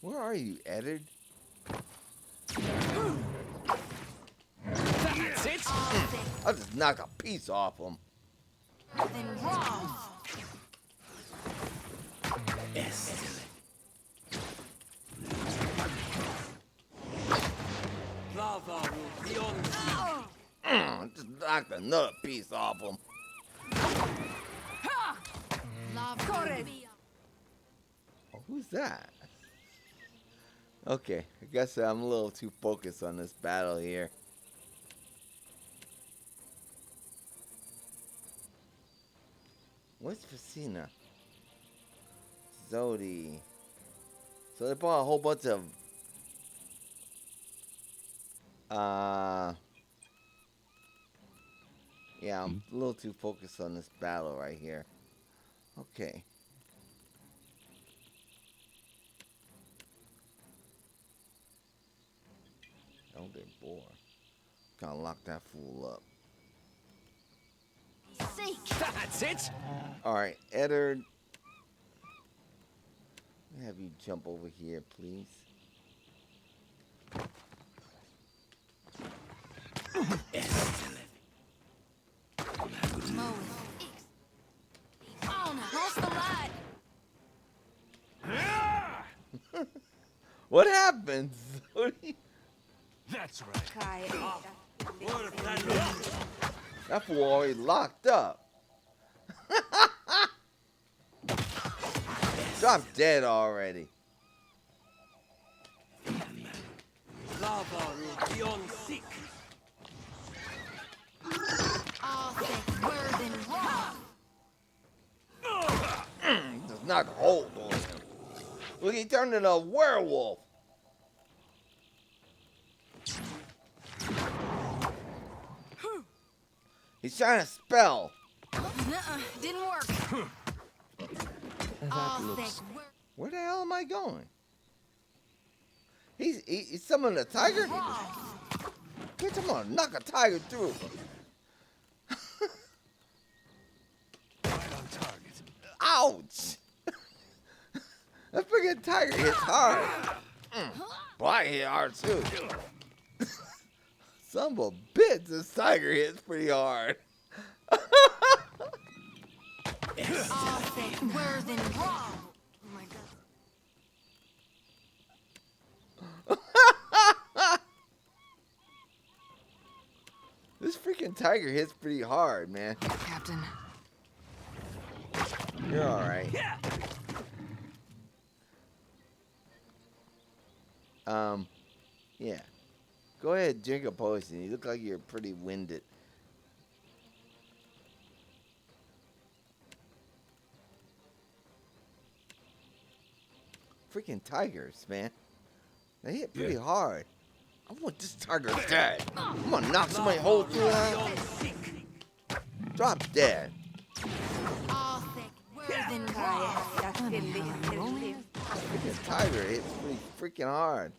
Where are you, Eddard? That's it. I'll just knock a piece off him. Nothing wrong. Yes. Just knocked another piece off him. Love. Oh, who's that? Okay, I guess I'm a little too focused on this battle here. Where's Vicina? Zodi. So they bought a whole bunch of yeah, I'm a little too focused on this battle right here. Okay. Don't get bored. Gotta lock that fool up. That's it! Alright, Eddard. Let me have you jump over here, please. What happens? That's right. That fool already locked up. Drop dead already. Does not hold on him. Look, he turned into a werewolf. He's trying to spell. Didn't work. Where the hell am I going? He's summoning a tiger? Bitch, I'm gonna knock a tiger through. Right on target. Ouch! That freaking tiger hits hard. Well, I hit hard too. Son of a bitch, this tiger hits pretty hard. Worse than wrong. Oh my god. This freaking tiger hits pretty hard, man. Captain. You're alright. Yeah. Go ahead, drink a potion. You look like you're pretty winded. Freaking tigers, man. They hit pretty hard. I want this tiger dead. I'm gonna knock somebody hole through that. Drop dead. Freaking tiger hits pretty freaking hard.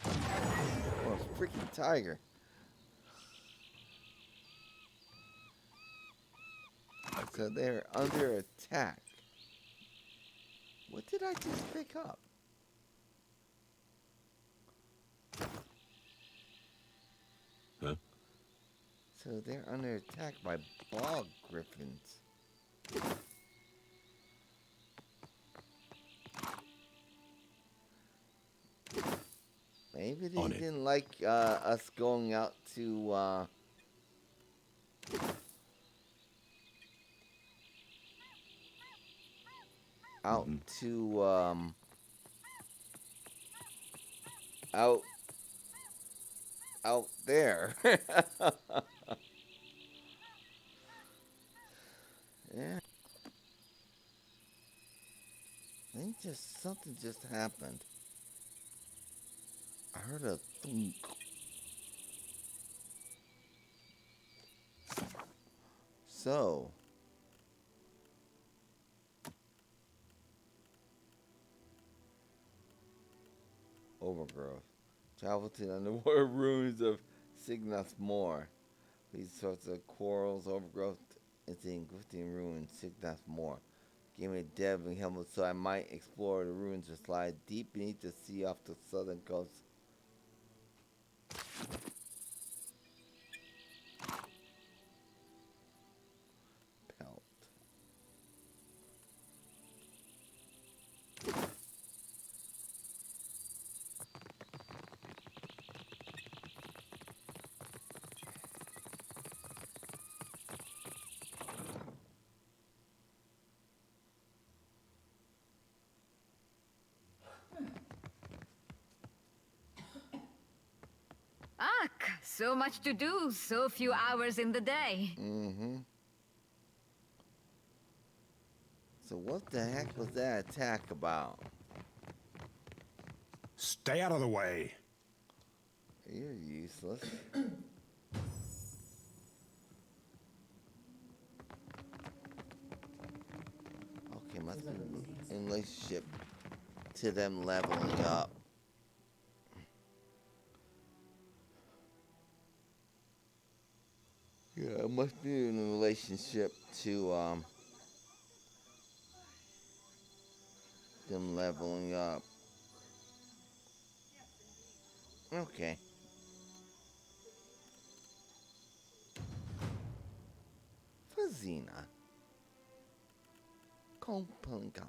Oh, freaking tiger. So they're under attack. What did I just pick up? Huh? So they're under attack by bog griffins. Maybe they didn't like us going out to out there. Yeah. I think something just happened. I heard a thunk. So overgrowth. Travel to the underwater ruins of Signath Moor. These sorts of corals, overgrowth, into the encrypting ruins, Signath Moor. Give me a diving helmet so I might explore the ruins or slide deep beneath the sea off the southern coast. Pelt. So much to do, so few hours in the day. Mm-hmm. So what the heck was that attack about? Stay out of the way. You're useless. Okay, must be in relationship to them leveling up. Yeah, it must be in relationship to them leveling up. Okay. Fazina. Complica.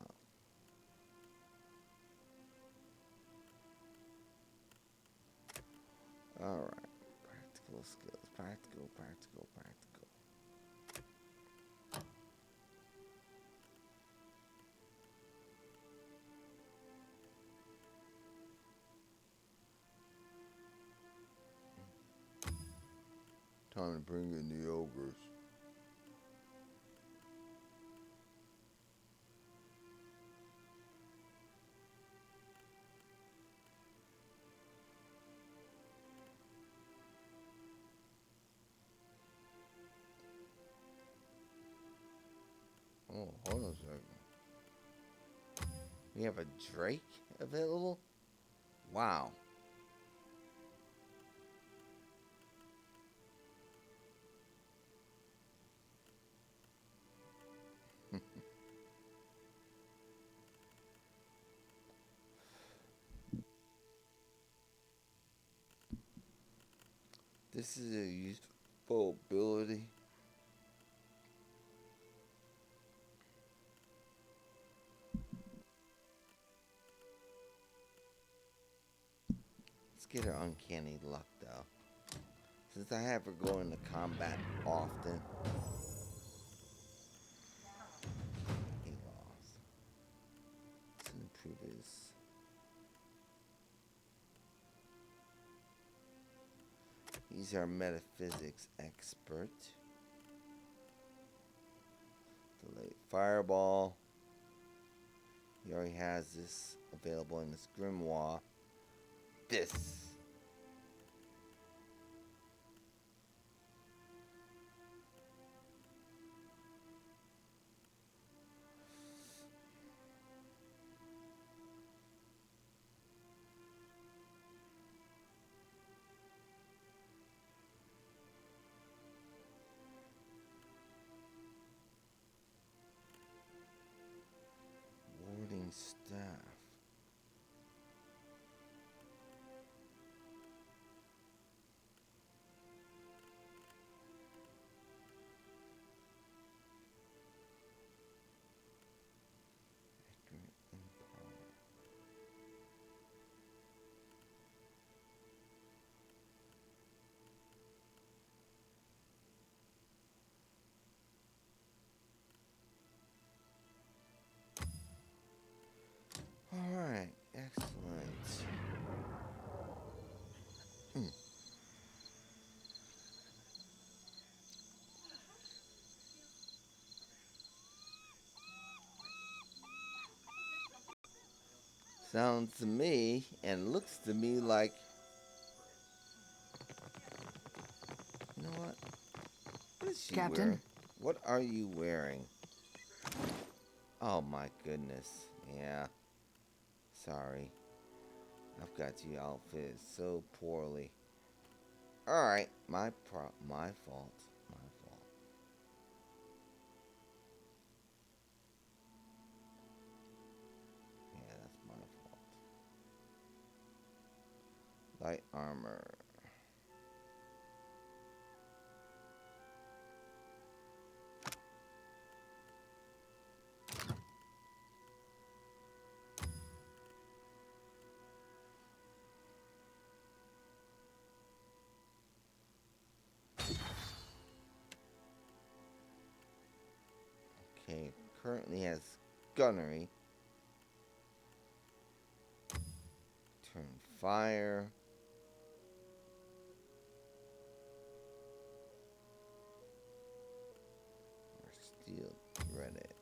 Alright. Practical skills. Practical. Time to bring in the ogres. Oh, hold on a second. We have a Drake available? Wow. This is a useful ability. Let's get her uncanny luck though. Since I have her go into combat often. He lost. Let's improve his. He's our metaphysics expert. Delayed fireball. He already has this available in his grimoire. This. Warding staff. Accurate empire. Alright, excellent. Sounds to me and looks to me like, you know what is she Captain? wearing? What are you wearing? Oh my goodness. Yeah. Sorry. I've got you outfitted so poorly. Alright, my fault. My fault. Yeah, that's my fault. Light armor. Okay, currently has gunnery. Turn fire. Shield, Reddit.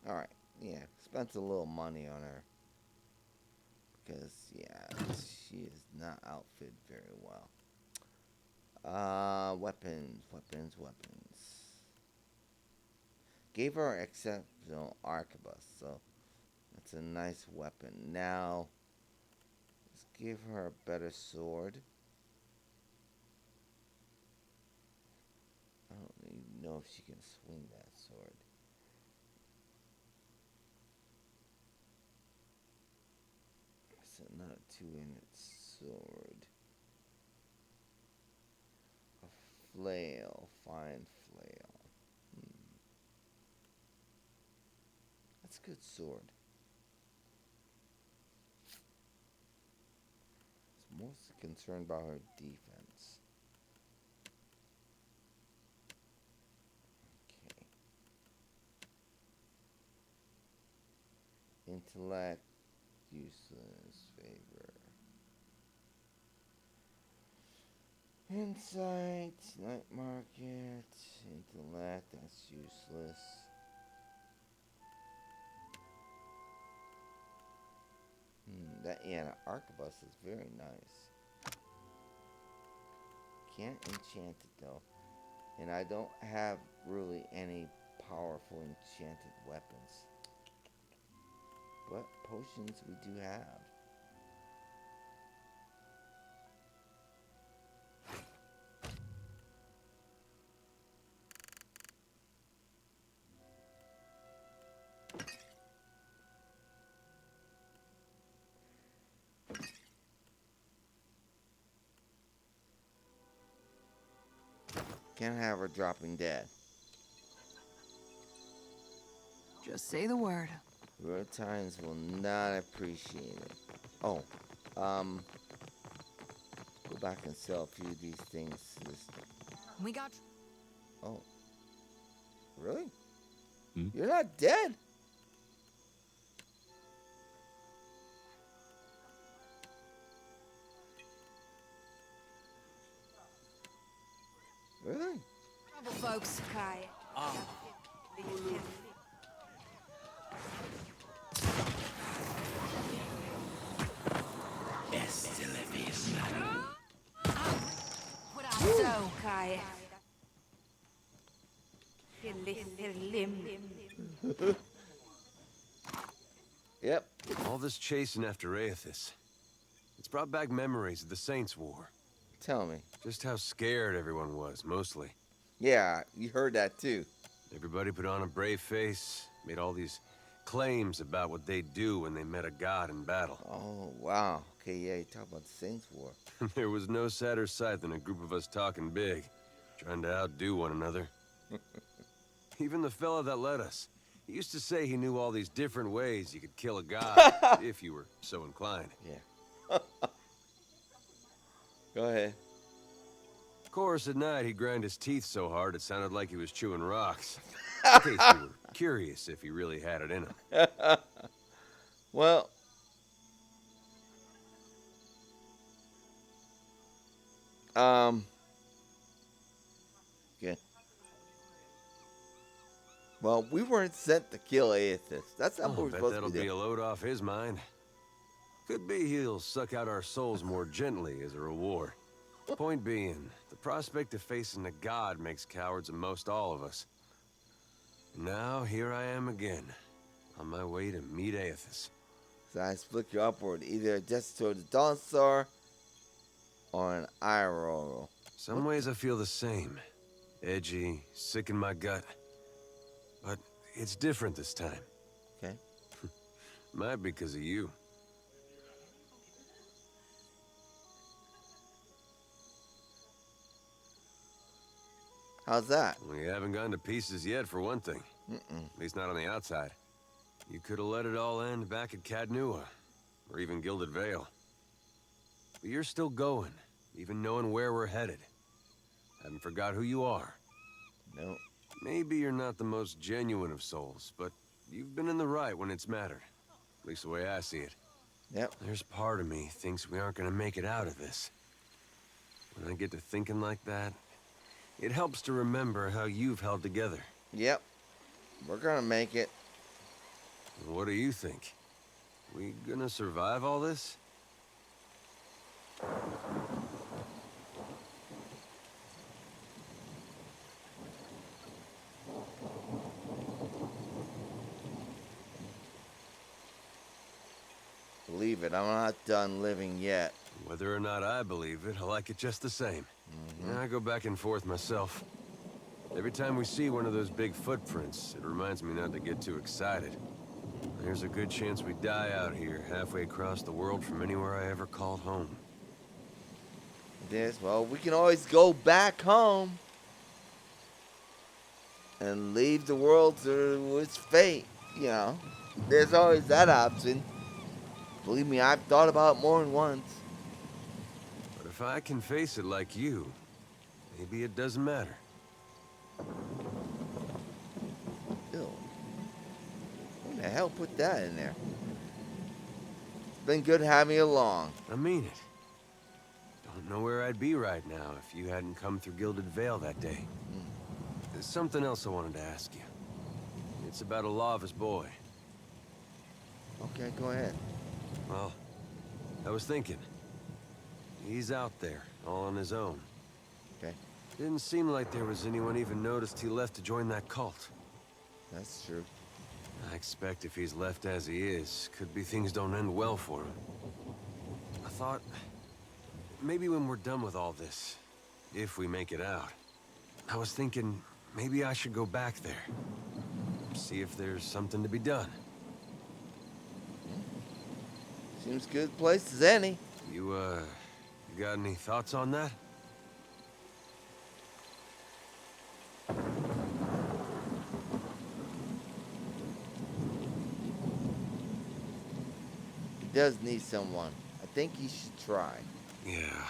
Alright, yeah, spent a little money on her. Because, yeah, she is not outfitted very well. Weapons. Gave her exceptional arquebus, so that's a nice weapon. Now, let's give her a better sword. I don't even know if she can swing that sword. It's another 2-handed sword. A flail, fine flail. That's a good sword. I was mostly concerned about her defense. Okay. Intellect, useless, favor. Insight, night market, intellect, that's useless. The arquebus is very nice. Can't enchant it though. And I don't have really any powerful enchanted weapons. But potions we do have. Can't have her dropping dead. Just say the word. Ruataians will not appreciate it. Oh, go back and sell a few of these things. We got... Oh. Really? You're not dead? Really? Trouble, folks. Kai. So, Kai. Yep. All this chasing after Aethys. It's brought back memories of the Saints' War. Tell me. Just how scared everyone was, mostly. Yeah, you heard that too. Everybody put on a brave face, made all these claims about what they'd do when they met a god in battle. Oh, wow. Okay, yeah, you talk about the Saints' War. There was no sadder sight than a group of us talking big, trying to outdo one another. Even the fella that led us, he used to say he knew all these different ways you could kill a god, if you were so inclined. Yeah. Go ahead. Of course, at night, he'd grind his teeth so hard it sounded like he was chewing rocks. In case you were curious if he really had it in him. Well... Okay. Well, we weren't sent to kill Aethys. That's not what we're bet supposed that'll to be be a doing. load off his mind. Could be he'll suck out our souls more gently as a reward. Point being, the prospect of facing a god makes cowards of most all of us. Now, here I am again, on my way to meet Aethys. So I split you upward, either just toward the Dawn Star or an eye roll. Some ways I feel the same. Edgy, sick in my gut. But it's different this time. Okay. Might be because of you. How's that? We haven't gone to pieces yet, for one thing. At least not on the outside. You could have let it all end back at Cadnua, or even Gilded Vale. But you're still going, even knowing where we're headed. Haven't forgot who you are. No. Maybe you're not the most genuine of souls, but you've been in the right when it's mattered. At least the way I see it. Yep. There's part of me thinks we aren't gonna make it out of this. When I get to thinking like that, it helps to remember how you've held together. Yep. We're gonna make it. What do you think? We gonna survive all this? Believe it, I'm not done living yet. Whether or not I believe it, I like it just the same. I go back and forth myself. Every time we see one of those big footprints, it reminds me not to get too excited. There's a good chance we die out here, halfway across the world from anywhere I ever called home. Yes, well, we can always go back home and leave the world to its fate, you know. There's always that option. Believe me, I've thought about it more than once. But if I can face it like you, maybe it doesn't matter. Ew. Who the hell put that in there? It's been good having you along. I mean it. Don't know where I'd be right now if you hadn't come through Gilded Vale that day. There's something else I wanted to ask you. It's about a Lava's boy. Okay, go ahead. Well, I was thinking. He's out there, all on his own. Okay. Didn't seem like there was anyone even noticed he left to join that cult. That's true. I expect if he's left as he is, could be things don't end well for him. I thought, maybe when we're done with all this, if we make it out, I was thinking maybe I should go back there. See if there's something to be done. Seems good place as any. You got any thoughts on that? He does need someone. I think he should try. Yeah,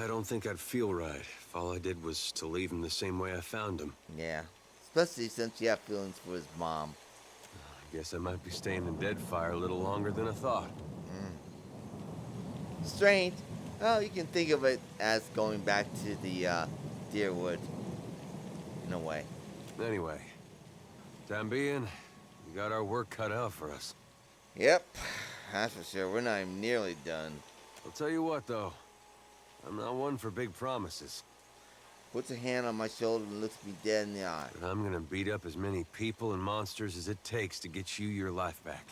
I don't think I'd feel right if all I did was to leave him the same way I found him. Yeah. Especially since you have feelings for his mom. I guess I might be staying in Deadfire a little longer than I thought. Strange. Well, you can think of it as going back to the Deerwood. In a way. Anyway, time being, we got our work cut out for us. Yep. That's for sure. We're not even nearly done. I'll tell you what, though. I'm not one for big promises. Puts a hand on my shoulder and looks me dead in the eye. But I'm gonna beat up as many people and monsters as it takes to get you your life back.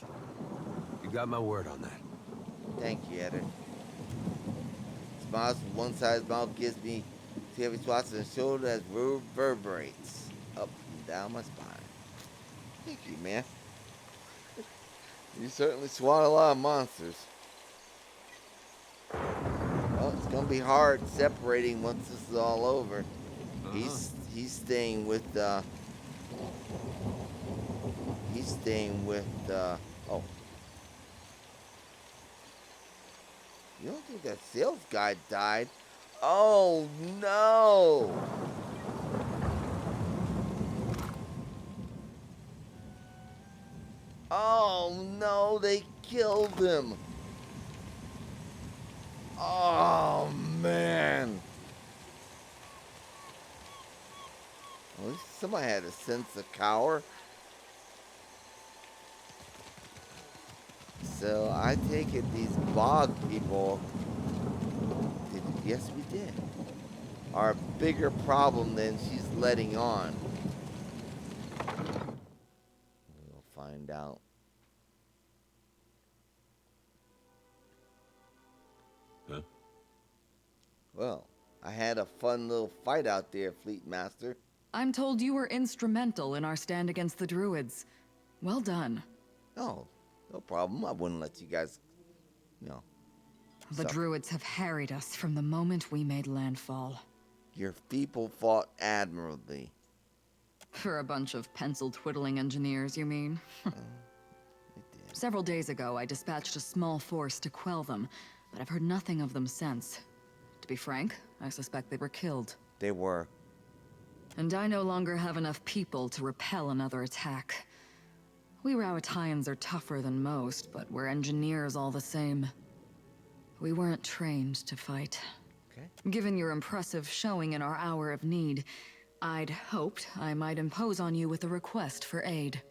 You got my word on that. Thank you, Erik. Smiles from one side of his mouth gives me two heavy spots on the shoulder that reverberates up and down my spine. Thank you, man. You certainly swat a lot of monsters. Well, it's gonna be hard separating once this is all over. He's staying with oh. You don't think that sales guy died? Oh no! Oh no, they killed him! Oh man! At least somebody had a sense of cower. So I take it these bog people did, yes we did, are a bigger problem than she's letting on. We'll find out. Huh? Well, I had a fun little fight out there, Fleet Master. I'm told you were instrumental in our stand against the Druids. Well done. Oh, no problem. I wouldn't let you guys, you know. The Druids have harried us from the moment we made landfall. Your people fought admirably. For a bunch of pencil-twiddling engineers, you mean? Several days ago, I dispatched a small force to quell them, but I've heard nothing of them since. To be frank, I suspect they were killed. They were. And I no longer have enough people to repel another attack. We Ruataians are tougher than most, but we're engineers all the same. We weren't trained to fight. Okay. Given your impressive showing in our hour of need, I'd hoped I might impose on you with a request for aid.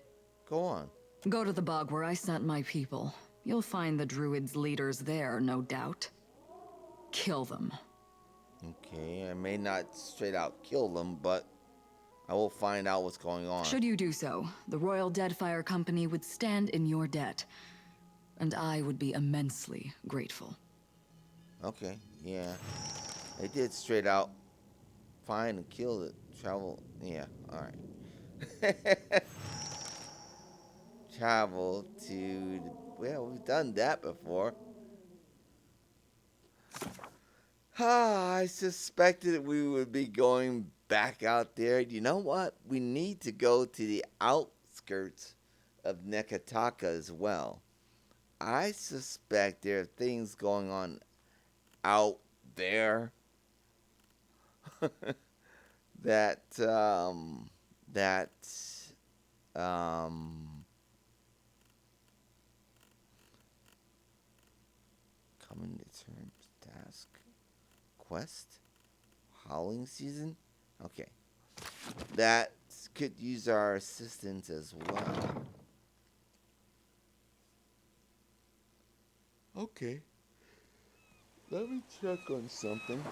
Go on. Go to the bog where I sent my people. You'll find the druids' leaders there, no doubt. Kill them. Okay, I may not straight out kill them, but I will find out what's going on. Should you do so, the Royal Deadfire Company would stand in your debt. And I would be immensely grateful. Okay, yeah. They did straight out find and kill the travel. Yeah, alright. Travel to... Well, we've done that before. I suspected we would be going back out there. You know what? We need to go to the outskirts of Nekataka as well. I suspect there are things going on out there that coming to terms task quest howling season. Okay, that could use our assistance as well. Okay, let me check on something.